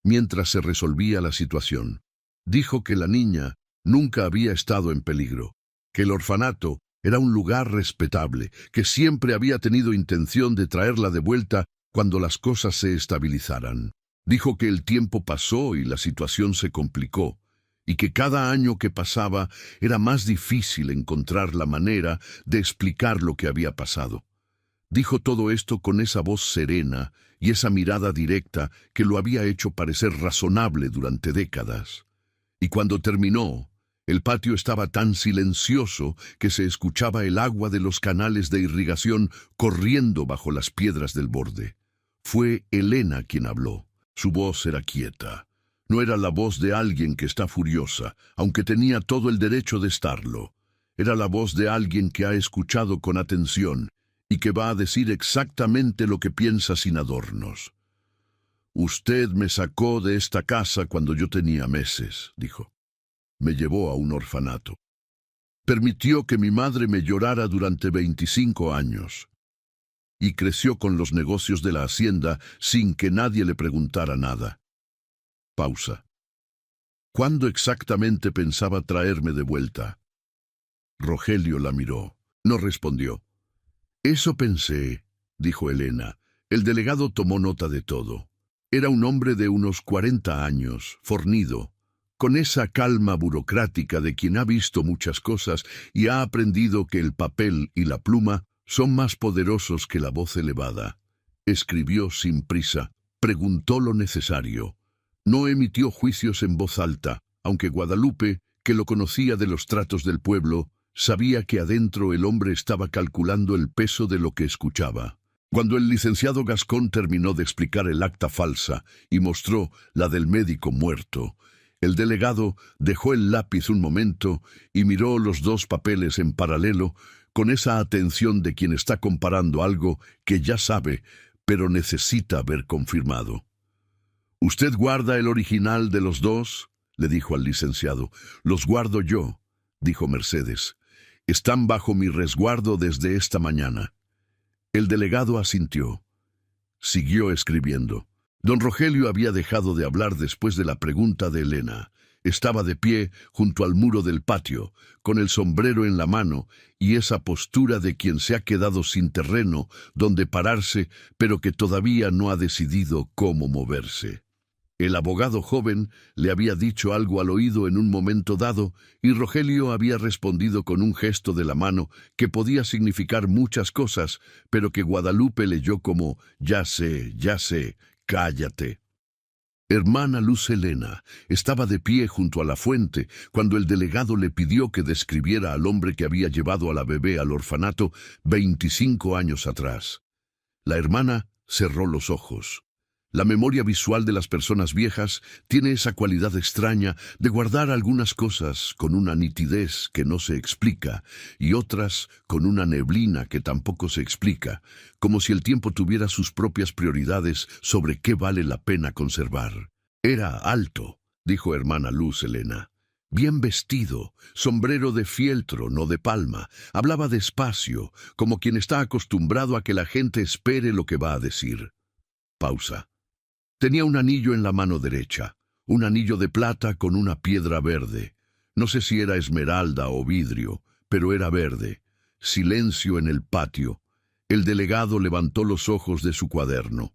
mientras se resolvía la situación. Dijo que la niña nunca había estado en peligro, que el orfanato era un lugar respetable, que siempre había tenido intención de traerla de vuelta cuando las cosas se estabilizaran. Dijo que el tiempo pasó y la situación se complicó, y que cada año que pasaba era más difícil encontrar la manera de explicar lo que había pasado. Dijo todo esto con esa voz serena y esa mirada directa que lo había hecho parecer razonable durante décadas. Y cuando terminó, el patio estaba tan silencioso que se escuchaba el agua de los canales de irrigación corriendo bajo las piedras del borde. Fue Elena quien habló. Su voz era quieta. No era la voz de alguien que está furiosa, aunque tenía todo el derecho de estarlo. Era la voz de alguien que ha escuchado con atención y que va a decir exactamente lo que piensa sin adornos. «Usted me sacó de esta casa cuando yo tenía meses», dijo. «Me llevó a un orfanato. Permitió que mi madre me llorara durante 25 años. Y creció con los negocios de la hacienda sin que nadie le preguntara nada». Pausa. «¿Cuándo exactamente pensaba traerme de vuelta?» Rogelio la miró. No respondió. «Eso pensé», dijo Elena. El delegado tomó nota de todo. Era un hombre de unos 40 años, fornido, con esa calma burocrática de quien ha visto muchas cosas y ha aprendido que el papel y la pluma son más poderosos que la voz elevada. Escribió sin prisa, preguntó lo necesario. No emitió juicios en voz alta, aunque Guadalupe, que lo conocía de los tratos del pueblo, sabía que adentro el hombre estaba calculando el peso de lo que escuchaba. Cuando el licenciado Gascón terminó de explicar el acta falsa y mostró la del médico muerto, el delegado dejó el lápiz un momento y miró los dos papeles en paralelo con esa atención de quien está comparando algo que ya sabe, pero necesita ver confirmado. «¿Usted guarda el original de los dos?», le dijo al licenciado. «Los guardo yo», dijo Mercedes. «Están bajo mi resguardo desde esta mañana». El delegado asintió. Siguió escribiendo. Don Rogelio había dejado de hablar después de la pregunta de Elena. Estaba de pie junto al muro del patio, con el sombrero en la mano y esa postura de quien se ha quedado sin terreno donde pararse, pero que todavía no ha decidido cómo moverse. El abogado joven le había dicho algo al oído en un momento dado y Rogelio había respondido con un gesto de la mano que podía significar muchas cosas, pero que Guadalupe leyó como «Ya sé, cállate». Hermana Luz Helena estaba de pie junto a la fuente cuando el delegado le pidió que describiera al hombre que había llevado a la bebé al orfanato 25 años atrás. La hermana cerró los ojos. La memoria visual de las personas viejas tiene esa cualidad extraña de guardar algunas cosas con una nitidez que no se explica y otras con una neblina que tampoco se explica, como si el tiempo tuviera sus propias prioridades sobre qué vale la pena conservar. Era alto, dijo hermana Luz Helena. Bien vestido, sombrero de fieltro, no de palma. Hablaba despacio, como quien está acostumbrado a que la gente espere lo que va a decir. Pausa. Tenía un anillo en la mano derecha, un anillo de plata con una piedra verde. No sé si era esmeralda o vidrio, pero era verde. Silencio en el patio. El delegado levantó los ojos de su cuaderno.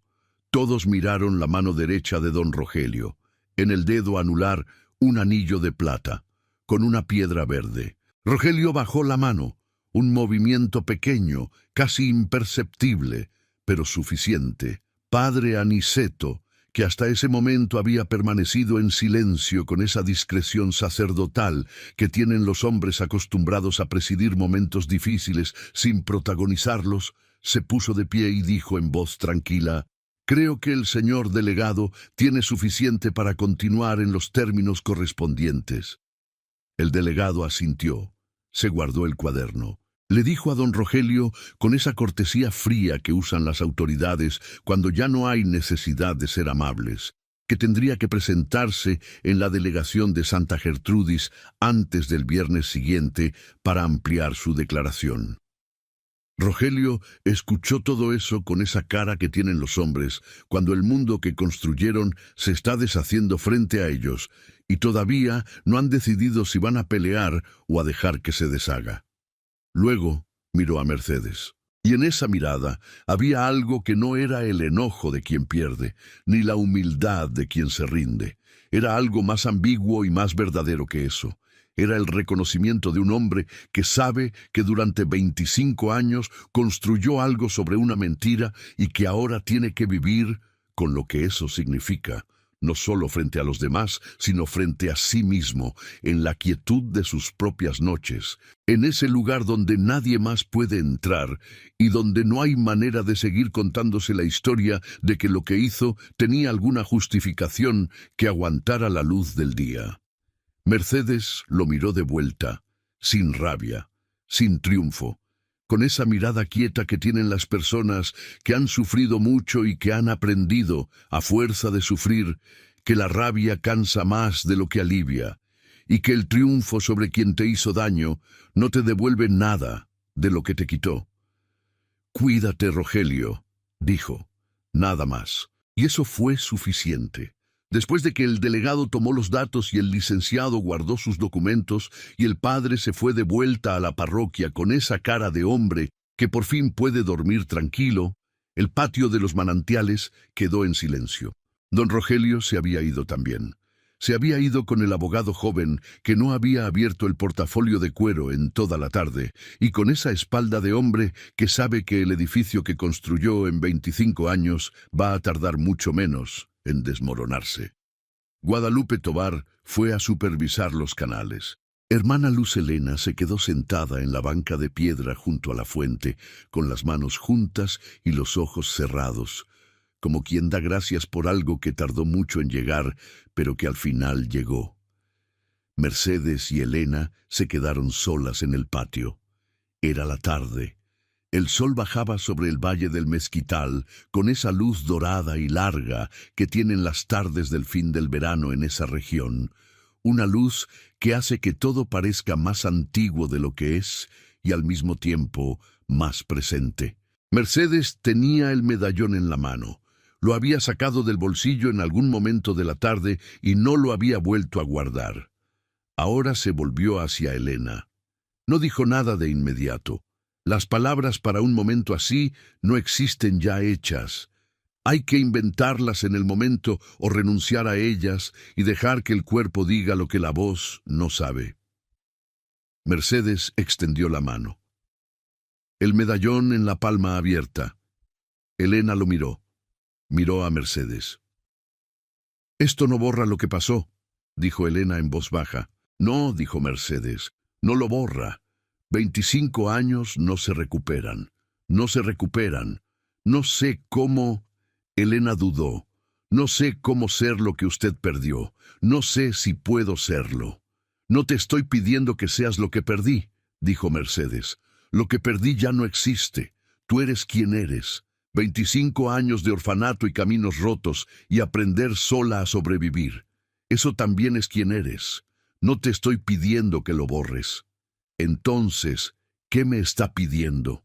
Todos miraron la mano derecha de don Rogelio. En el dedo anular, un anillo de plata, con una piedra verde. Rogelio bajó la mano. Un movimiento pequeño, casi imperceptible, pero suficiente. Padre Aniceto, que hasta ese momento había permanecido en silencio con esa discreción sacerdotal que tienen los hombres acostumbrados a presidir momentos difíciles sin protagonizarlos, se puso de pie y dijo en voz tranquila: «Creo que el señor delegado tiene suficiente para continuar en los términos correspondientes». El delegado asintió. Se guardó el cuaderno. Le dijo a don Rogelio, con esa cortesía fría que usan las autoridades cuando ya no hay necesidad de ser amables, que tendría que presentarse en la delegación de Santa Gertrudis antes del viernes siguiente para ampliar su declaración. Rogelio escuchó todo eso con esa cara que tienen los hombres cuando el mundo que construyeron se está deshaciendo frente a ellos y todavía no han decidido si van a pelear o a dejar que se deshaga. Luego miró a Mercedes, y en esa mirada había algo que no era el enojo de quien pierde, ni la humildad de quien se rinde. Era algo más ambiguo y más verdadero que eso. Era el reconocimiento de un hombre que sabe que durante 25 años construyó algo sobre una mentira y que ahora tiene que vivir con lo que eso significa, no solo frente a los demás, sino frente a sí mismo, en la quietud de sus propias noches, en ese lugar donde nadie más puede entrar y donde no hay manera de seguir contándose la historia de que lo que hizo tenía alguna justificación que aguantara la luz del día. Mercedes lo miró de vuelta, sin rabia, sin triunfo, con esa mirada quieta que tienen las personas que han sufrido mucho y que han aprendido, a fuerza de sufrir, que la rabia cansa más de lo que alivia, y que el triunfo sobre quien te hizo daño no te devuelve nada de lo que te quitó. «Cuídate, Rogelio», dijo, nada más, y eso fue suficiente. Después de que el delegado tomó los datos y el licenciado guardó sus documentos y el padre se fue de vuelta a la parroquia con esa cara de hombre que por fin puede dormir tranquilo, el patio de los manantiales quedó en silencio. Don Rogelio se había ido también. Se había ido con el abogado joven que no había abierto el portafolio de cuero en toda la tarde y con esa espalda de hombre que sabe que el edificio que construyó en 25 años va a tardar mucho menos en desmoronarse. Guadalupe Tovar fue a supervisar los canales. Hermana Luz Helena se quedó sentada en la banca de piedra junto a la fuente, con las manos juntas y los ojos cerrados, como quien da gracias por algo que tardó mucho en llegar, pero que al final llegó. Mercedes y Helena se quedaron solas en el patio. Era la tarde. El sol bajaba sobre el valle del Mezquital con esa luz dorada y larga que tienen las tardes del fin del verano en esa región, una luz que hace que todo parezca más antiguo de lo que es y al mismo tiempo más presente. Mercedes tenía el medallón en la mano. Lo había sacado del bolsillo en algún momento de la tarde y no lo había vuelto a guardar. Ahora se volvió hacia Helena. No dijo nada de inmediato. Las palabras para un momento así no existen ya hechas. Hay que inventarlas en el momento o renunciar a ellas y dejar que el cuerpo diga lo que la voz no sabe. Mercedes extendió la mano. El medallón en la palma abierta. Helena lo miró. Miró a Mercedes. Esto no borra lo que pasó, dijo Elena en voz baja. No, dijo Mercedes, no lo borra. 25 años no se recuperan. No se recuperan. No sé cómo... Elena dudó. No sé cómo ser lo que usted perdió. No sé si puedo serlo. No te estoy pidiendo que seas lo que perdí, dijo Mercedes. Lo que perdí ya no existe. Tú eres quien eres. 25 años de orfanato y caminos rotos y aprender sola a sobrevivir. Eso también es quien eres. No te estoy pidiendo que lo borres. Entonces, ¿qué me está pidiendo?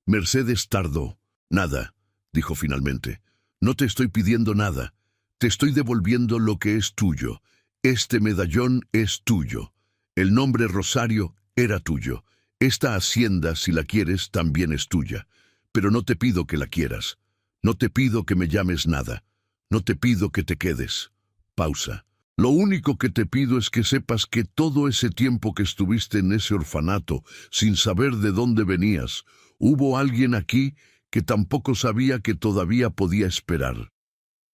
Mercedes tardó. Nada, dijo finalmente. No te estoy pidiendo nada. Te estoy devolviendo lo que es tuyo. Este medallón es tuyo. El nombre Rosario era tuyo. Esta hacienda, si la quieres, también es tuya. Pero no te pido que la quieras. No te pido que me llames nada. No te pido que te quedes. Pausa. Lo único que te pido es que sepas que todo ese tiempo que estuviste en ese orfanato, sin saber de dónde venías, hubo alguien aquí que tampoco sabía que todavía podía esperar.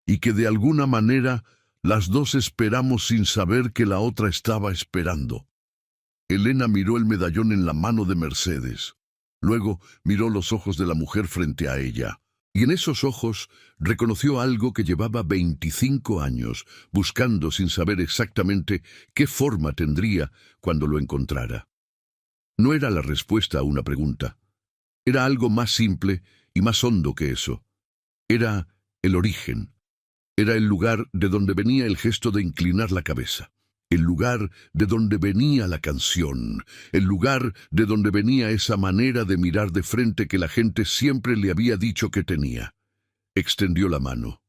Y que de alguna manera las dos esperamos sin saber que la otra estaba esperando. Elena miró el medallón en la mano de Mercedes. Luego miró los ojos de la mujer frente a ella. Y en esos ojos reconoció algo que llevaba 25 años, buscando sin saber exactamente qué forma tendría cuando lo encontrara. No era la respuesta a una pregunta. Era algo más simple y más hondo que eso. Era el origen. Era el lugar de donde venía el gesto de inclinar la cabeza. El lugar de donde venía la canción, el lugar de donde venía esa manera de mirar de frente que la gente siempre le había dicho que tenía. Extendió la mano,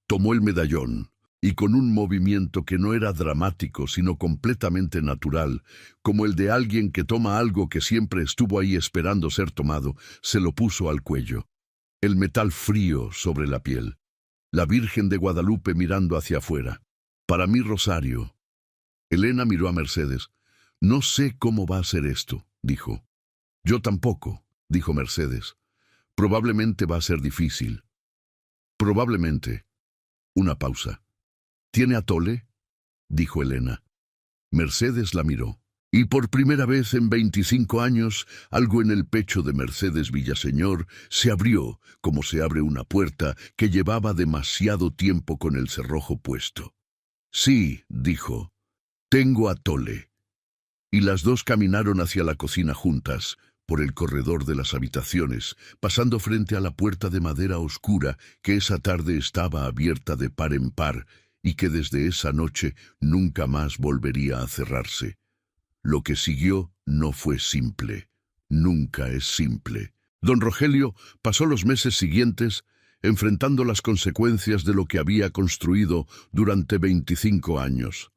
tomó el medallón y con un movimiento que no era dramático sino completamente natural, como el de alguien que toma algo que siempre estuvo ahí esperando ser tomado, se lo puso al cuello. El metal frío sobre la piel. La Virgen de Guadalupe mirando hacia afuera. Para mí, Rosario. Elena miró a Mercedes. No sé cómo va a ser esto, dijo. Yo tampoco, dijo Mercedes. Probablemente va a ser difícil. Probablemente. Una pausa. ¿Tiene atole? Dijo Elena. Mercedes la miró. Y por primera vez en 25 años, algo en el pecho de Mercedes Villaseñor se abrió, como se abre una puerta que llevaba demasiado tiempo con el cerrojo puesto. Sí, dijo. Tengo atole. Y las dos caminaron hacia la cocina juntas, por el corredor de las habitaciones, pasando frente a la puerta de madera oscura que esa tarde estaba abierta de par en par y que desde esa noche nunca más volvería a cerrarse. Lo que siguió no fue simple. Nunca es simple. Don Rogelio pasó los meses siguientes enfrentando las consecuencias de lo que había construido durante 25 años.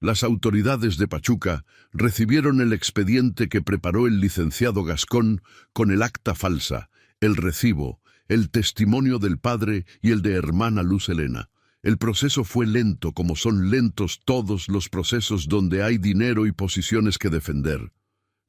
Las autoridades de Pachuca recibieron el expediente que preparó el licenciado Gascón con el acta falsa, el recibo, el testimonio del padre y el de hermana Luz Helena. El proceso fue lento, como son lentos todos los procesos donde hay dinero y posiciones que defender.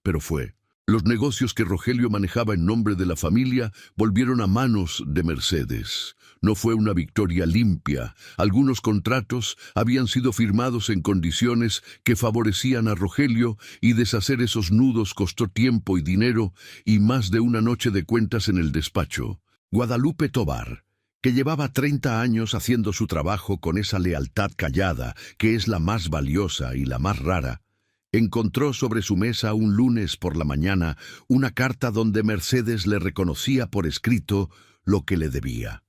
Pero fue. Los negocios que Rogelio manejaba en nombre de la familia volvieron a manos de Mercedes. No fue una victoria limpia. Algunos contratos habían sido firmados en condiciones que favorecían a Rogelio y deshacer esos nudos costó tiempo y dinero y más de una noche de cuentas en el despacho. Guadalupe Tovar, que llevaba 30 años haciendo su trabajo con esa lealtad callada, que es la más valiosa y la más rara, encontró sobre su mesa un lunes por la mañana una carta donde Mercedes le reconocía por escrito lo que le debía.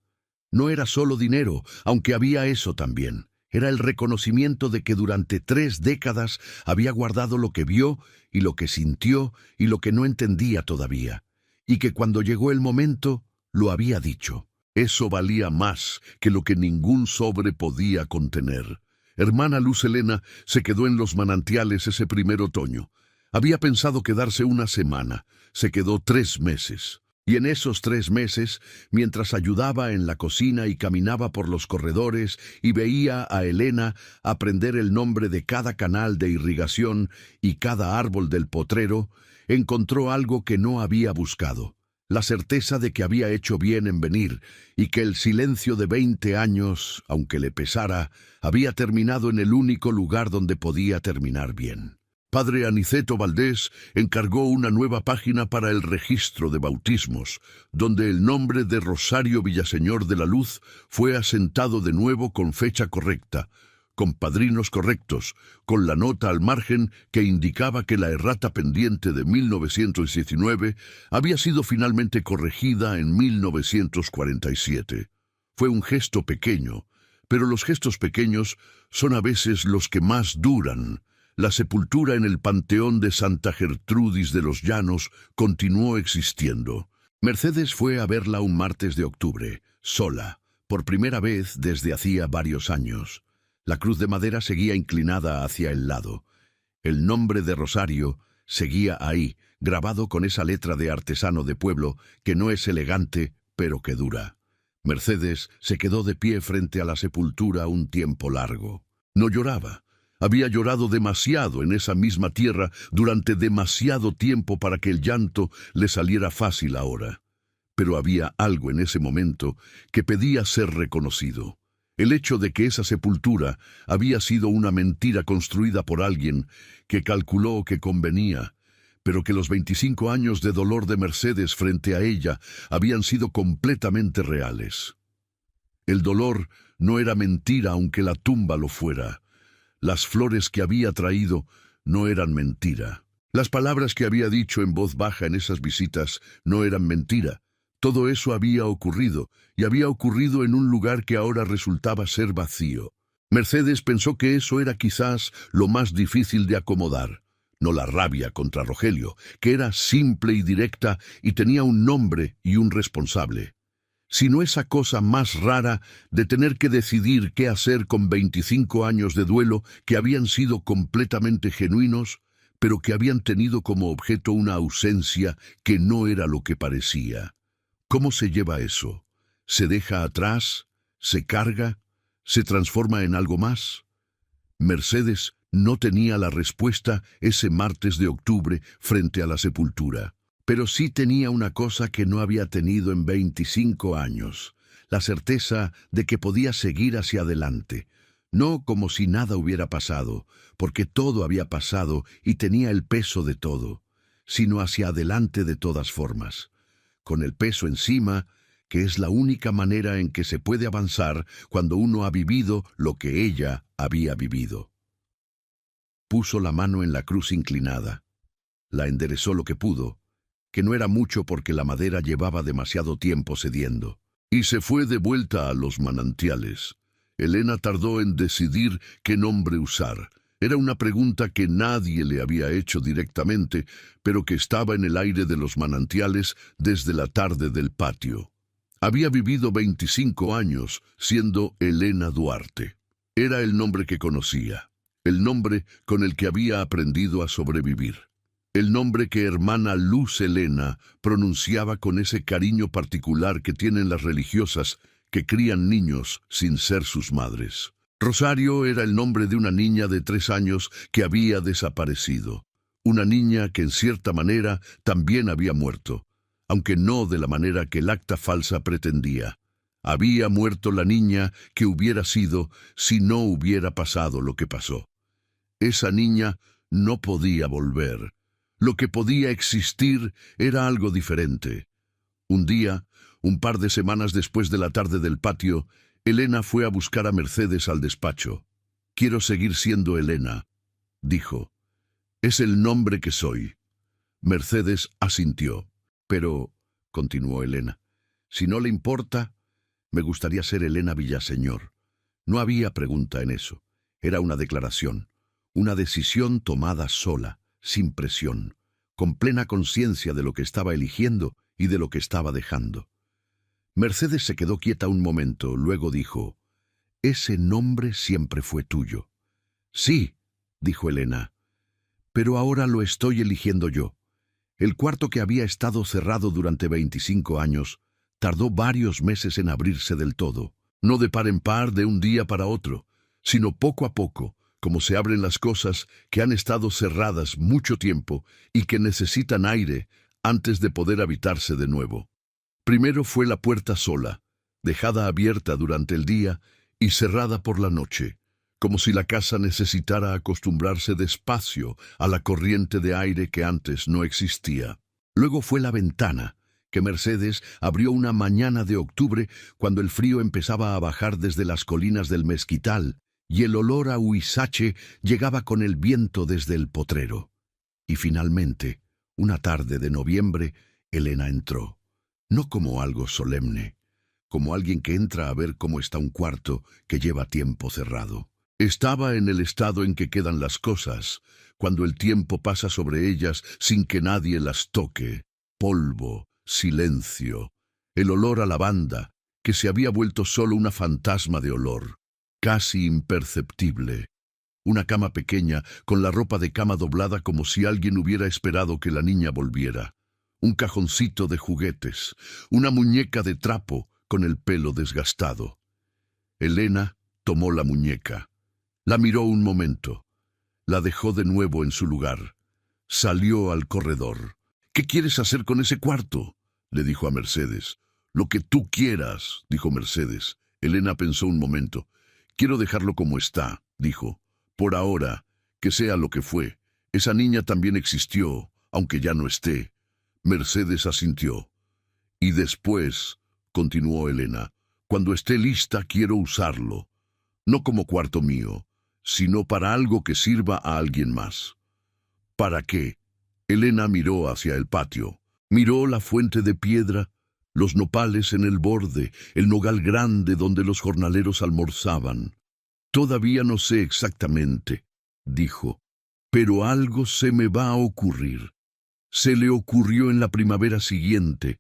No era solo dinero, aunque había eso también. Era el reconocimiento de que durante 3 décadas había guardado lo que vio y lo que sintió y lo que no entendía todavía, y que cuando llegó el momento, lo había dicho. Eso valía más que lo que ningún sobre podía contener. Hermana Luz Helena se quedó en los manantiales ese primer otoño. Había pensado quedarse una semana. Se quedó 3 meses. Y en esos 3 meses, mientras ayudaba en la cocina y caminaba por los corredores y veía a Elena aprender el nombre de cada canal de irrigación y cada árbol del potrero, encontró algo que no había buscado. la certeza de que había hecho bien en venir y que el silencio de 20 años, aunque le pesara, había terminado en el único lugar donde podía terminar bien. Padre Aniceto Valdés encargó una nueva página para el registro de bautismos, donde el nombre de Rosario Villaseñor de la Luz fue asentado de nuevo con fecha correcta, con padrinos correctos, con la nota al margen que indicaba que la errata pendiente de 1919 había sido finalmente corregida en 1947. Fue un gesto pequeño, pero los gestos pequeños son a veces los que más duran. La sepultura en el Panteón de Santa Gertrudis de los Llanos continuó existiendo. Mercedes fue a verla un martes de octubre, sola, por primera vez desde hacía varios años. La cruz de madera seguía inclinada hacia el lado. El nombre de Rosario seguía ahí, grabado con esa letra de artesano de pueblo que no es elegante, pero que dura. Mercedes se quedó de pie frente a la sepultura un tiempo largo. No lloraba. Había llorado demasiado en esa misma tierra durante demasiado tiempo para que el llanto le saliera fácil ahora. Pero había algo en ese momento que pedía ser reconocido. El hecho de que esa sepultura había sido una mentira construida por alguien que calculó que convenía, pero que los 25 años de dolor de Mercedes frente a ella habían sido completamente reales. El dolor no era mentira aunque la tumba lo fuera. Las flores que había traído no eran mentira. Las palabras que había dicho en voz baja en esas visitas no eran mentira. Todo eso había ocurrido, y había ocurrido en un lugar que ahora resultaba ser vacío. Mercedes pensó que eso era quizás lo más difícil de acomodar. No la rabia contra Rogelio, que era simple y directa y tenía un nombre y un responsable, sino esa cosa más rara de tener que decidir qué hacer con 25 años de duelo que habían sido completamente genuinos, pero que habían tenido como objeto una ausencia que no era lo que parecía. ¿Cómo se lleva eso? ¿Se deja atrás? ¿Se carga? ¿Se transforma en algo más? Mercedes no tenía la respuesta ese martes de octubre frente a la sepultura. Pero sí tenía una cosa que no había tenido en 25 años, la certeza de que podía seguir hacia adelante, no como si nada hubiera pasado, porque todo había pasado y tenía el peso de todo, sino hacia adelante de todas formas, con el peso encima, que es la única manera en que se puede avanzar cuando uno ha vivido lo que ella había vivido. Puso la mano en la cruz inclinada, la enderezó lo que pudo, que no era mucho porque la madera llevaba demasiado tiempo cediendo, y se fue de vuelta a los manantiales. Elena tardó en decidir qué nombre usar. Era una pregunta que nadie le había hecho directamente, pero que estaba en el aire de los manantiales desde la tarde del patio. Había vivido 25 años siendo Elena Duarte. Era el nombre que conocía, el nombre con el que había aprendido a sobrevivir. El nombre que hermana Luz Elena pronunciaba con ese cariño particular que tienen las religiosas que crían niños sin ser sus madres. Rosario era el nombre de una niña de 3 años que había desaparecido. Una niña que en cierta manera también había muerto, aunque no de la manera que el acta falsa pretendía. Había muerto la niña que hubiera sido si no hubiera pasado lo que pasó. Esa niña no podía volver. Lo que podía existir era algo diferente. Un día, un par de semanas después de la tarde del patio, Elena fue a buscar a Mercedes al despacho. «Quiero seguir siendo Elena», dijo. «Es el nombre que soy». Mercedes asintió. «Pero», continuó Elena, «si no le importa, me gustaría ser Elena Villaseñor». No había pregunta en eso. Era una declaración, una decisión tomada sola, sin presión, con plena conciencia de lo que estaba eligiendo y de lo que estaba dejando. Mercedes se quedó quieta un momento, luego dijo, «Ese nombre siempre fue tuyo». «Sí», dijo Elena, «pero ahora lo estoy eligiendo yo». El cuarto, que había estado cerrado durante 25 años, tardó varios meses en abrirse del todo, no de par en par de un día para otro, sino poco a poco, como se abren las cosas que han estado cerradas mucho tiempo y que necesitan aire antes de poder habitarse de nuevo. Primero fue la puerta sola, dejada abierta durante el día y cerrada por la noche, como si la casa necesitara acostumbrarse despacio a la corriente de aire que antes no existía. Luego fue la ventana, que Mercedes abrió una mañana de octubre cuando el frío empezaba a bajar desde las colinas del Mezquital y el olor a huizache llegaba con el viento desde el potrero. Y finalmente, una tarde de noviembre, Elena entró, no como algo solemne, como alguien que entra a ver cómo está un cuarto que lleva tiempo cerrado. Estaba en el estado en que quedan las cosas, cuando el tiempo pasa sobre ellas sin que nadie las toque. Polvo, silencio, el olor a lavanda, que se había vuelto solo una fantasma de olor, casi imperceptible. Una cama pequeña, con la ropa de cama doblada como si alguien hubiera esperado que la niña volviera. Un cajoncito de juguetes, una muñeca de trapo con el pelo desgastado. Elena tomó la muñeca. La miró un momento. La dejó de nuevo en su lugar. Salió al corredor. «¿Qué quieres hacer con ese cuarto?», le dijo a Mercedes. «Lo que tú quieras», dijo Mercedes. Elena pensó un momento. «Quiero dejarlo como está», dijo. «Por ahora, que sea lo que fue. Esa niña también existió, aunque ya no esté». Mercedes asintió. «Y después», continuó Elena, «cuando esté lista quiero usarlo. No como cuarto mío, sino para algo que sirva a alguien más». «¿Para qué?». Elena miró hacia el patio. Miró la fuente de piedra, los nopales en el borde, el nogal grande donde los jornaleros almorzaban. «Todavía no sé exactamente», dijo, «pero algo se me va a ocurrir». Se le ocurrió en la primavera siguiente.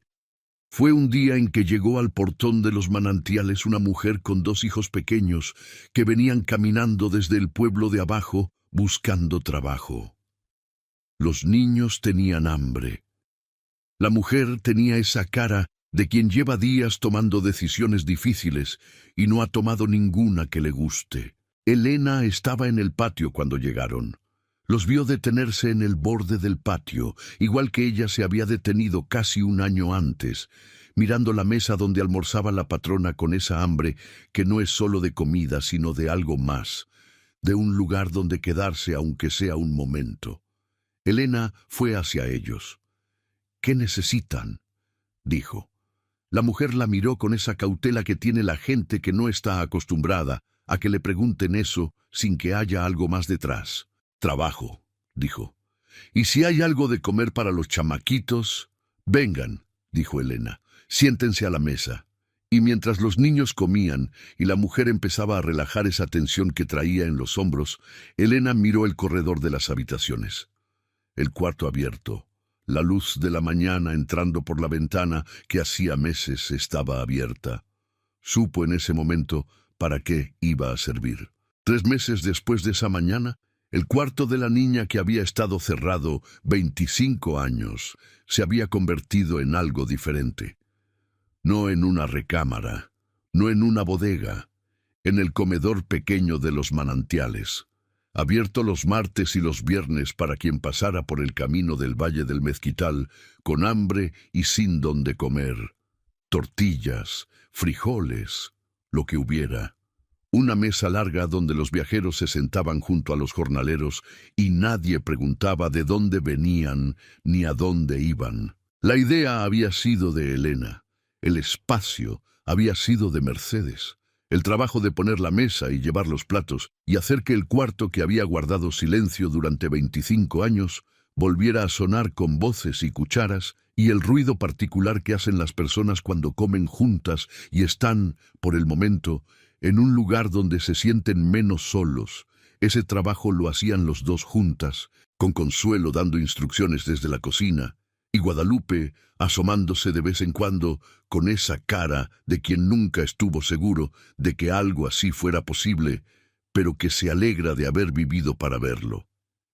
Fue un día en que llegó al portón de los manantiales una mujer con 2 hijos pequeños que venían caminando desde el pueblo de abajo buscando trabajo. Los niños tenían hambre. La mujer tenía esa cara de quien lleva días tomando decisiones difíciles y no ha tomado ninguna que le guste. Elena estaba en el patio cuando llegaron. Los vio detenerse en el borde del patio, igual que ella se había detenido casi un año antes, mirando la mesa donde almorzaba la patrona con esa hambre que no es solo de comida, sino de algo más, de un lugar donde quedarse aunque sea un momento. Elena fue hacia ellos. «¿Qué necesitan?», dijo. La mujer la miró con esa cautela que tiene la gente que no está acostumbrada a que le pregunten eso sin que haya algo más detrás. «Trabajo», dijo. «Y si hay algo de comer para los chamaquitos, vengan», dijo Elena. «Siéntense a la mesa». Y mientras los niños comían y la mujer empezaba a relajar esa tensión que traía en los hombros, Elena miró el corredor de las habitaciones. El cuarto abierto, la luz de la mañana entrando por la ventana que hacía meses estaba abierta. Supo en ese momento para qué iba a servir. 3 meses después de esa mañana, el cuarto de la niña que había estado cerrado 25 años se había convertido en algo diferente. No en una recámara, no en una bodega, en el comedor pequeño de los manantiales, abierto los martes y los viernes para quien pasara por el camino del Valle del Mezquital con hambre y sin dónde comer. Tortillas, frijoles, lo que hubiera. Una mesa larga donde los viajeros se sentaban junto a los jornaleros y nadie preguntaba de dónde venían ni a dónde iban. La idea había sido de Elena. El espacio había sido de Mercedes. El trabajo de poner la mesa y llevar los platos y hacer que el cuarto que había guardado silencio durante 25 años volviera a sonar con voces y cucharas y el ruido particular que hacen las personas cuando comen juntas y están, por el momento, en un lugar donde se sienten menos solos. Ese trabajo lo hacían los 2 juntas, con Consuelo dando instrucciones desde la cocina, y Guadalupe asomándose de vez en cuando con esa cara de quien nunca estuvo seguro de que algo así fuera posible, pero que se alegra de haber vivido para verlo.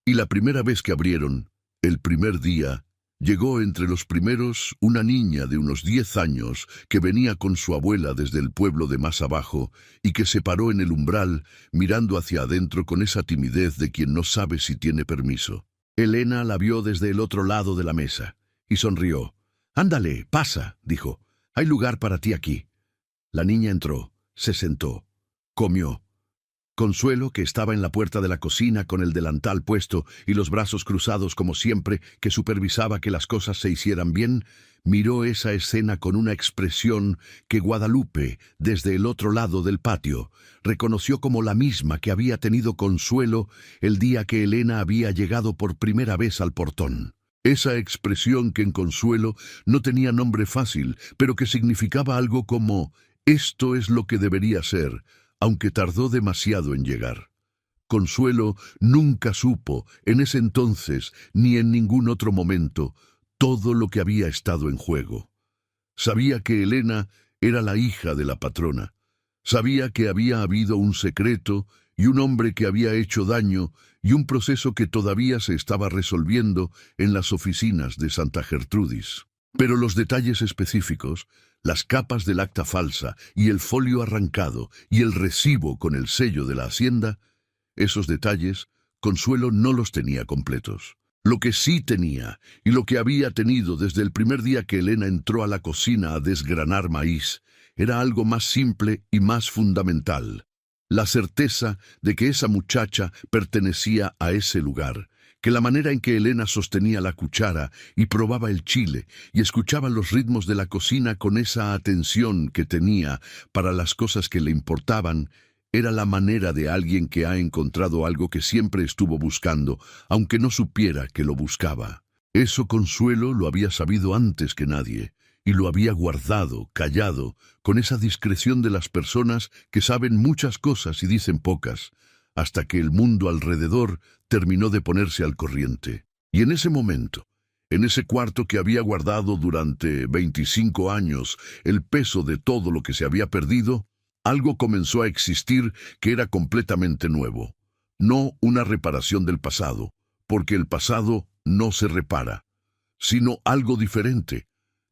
Y la primera vez que abrieron, el primer día, llegó entre los primeros una niña de unos 10 años que venía con su abuela desde el pueblo de más abajo y que se paró en el umbral mirando hacia adentro con esa timidez de quien no sabe si tiene permiso. Elena la vio desde el otro lado de la mesa y sonrió. «Ándale, pasa», dijo. «Hay lugar para ti aquí». La niña entró, se sentó, comió. Consuelo, que estaba en la puerta de la cocina con el delantal puesto y los brazos cruzados como siempre, que supervisaba que las cosas se hicieran bien, miró esa escena con una expresión que Guadalupe, desde el otro lado del patio, reconoció como la misma que había tenido Consuelo el día que Elena había llegado por primera vez al portón. Esa expresión que en Consuelo no tenía nombre fácil, pero que significaba algo como «esto es lo que debería ser», aunque tardó demasiado en llegar. Consuelo nunca supo, en ese entonces, ni en ningún otro momento, todo lo que había estado en juego. Sabía que Elena era la hija de la patrona. Sabía que había habido un secreto y un hombre que había hecho daño y un proceso que todavía se estaba resolviendo en las oficinas de Santa Gertrudis. Pero los detalles específicos, las capas del acta falsa y el folio arrancado y el recibo con el sello de la hacienda, esos detalles, Consuelo no los tenía completos. Lo que sí tenía, y lo que había tenido desde el primer día que Elena entró a la cocina a desgranar maíz, era algo más simple y más fundamental. La certeza de que esa muchacha pertenecía a ese lugar, que la manera en que Elena sostenía la cuchara y probaba el chile y escuchaba los ritmos de la cocina con esa atención que tenía para las cosas que le importaban, era la manera de alguien que ha encontrado algo que siempre estuvo buscando, aunque no supiera que lo buscaba. Eso Consuelo lo había sabido antes que nadie, y lo había guardado, callado, con esa discreción de las personas que saben muchas cosas y dicen pocas, hasta que el mundo alrededor terminó de ponerse al corriente. Y en ese momento, en ese cuarto que había guardado durante 25 años el peso de todo lo que se había perdido, algo comenzó a existir que era completamente nuevo. No una reparación del pasado, porque el pasado no se repara, sino algo diferente.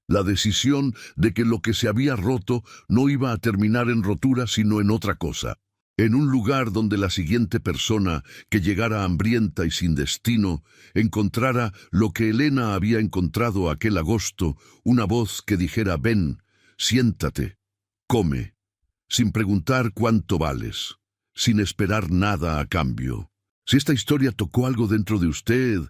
La decisión de que lo que se había roto no iba a terminar en rotura sino en otra cosa. En un lugar donde la siguiente persona que llegara hambrienta y sin destino encontrara lo que Elena había encontrado aquel agosto, una voz que dijera «Ven, siéntate, come», sin preguntar cuánto vales, sin esperar nada a cambio. Si esta historia tocó algo dentro de usted,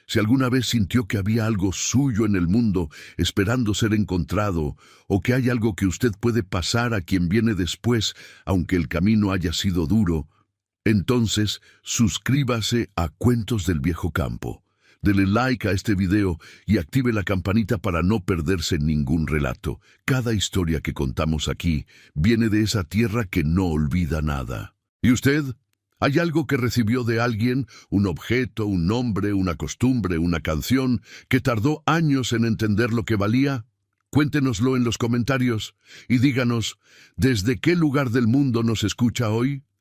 si alguna vez sintió que había algo suyo en el mundo esperando ser encontrado, o que hay algo que usted puede pasar a quien viene después, aunque el camino haya sido duro, entonces suscríbase a Cuentos del Viejo Campo. Dele like a este video y active la campanita para no perderse ningún relato. Cada historia que contamos aquí viene de esa tierra que no olvida nada. ¿Y usted? ¿Hay algo que recibió de alguien, un objeto, un nombre, una costumbre, una canción, que tardó años en entender lo que valía? Cuéntenoslo en los comentarios y díganos, ¿desde qué lugar del mundo nos escucha hoy?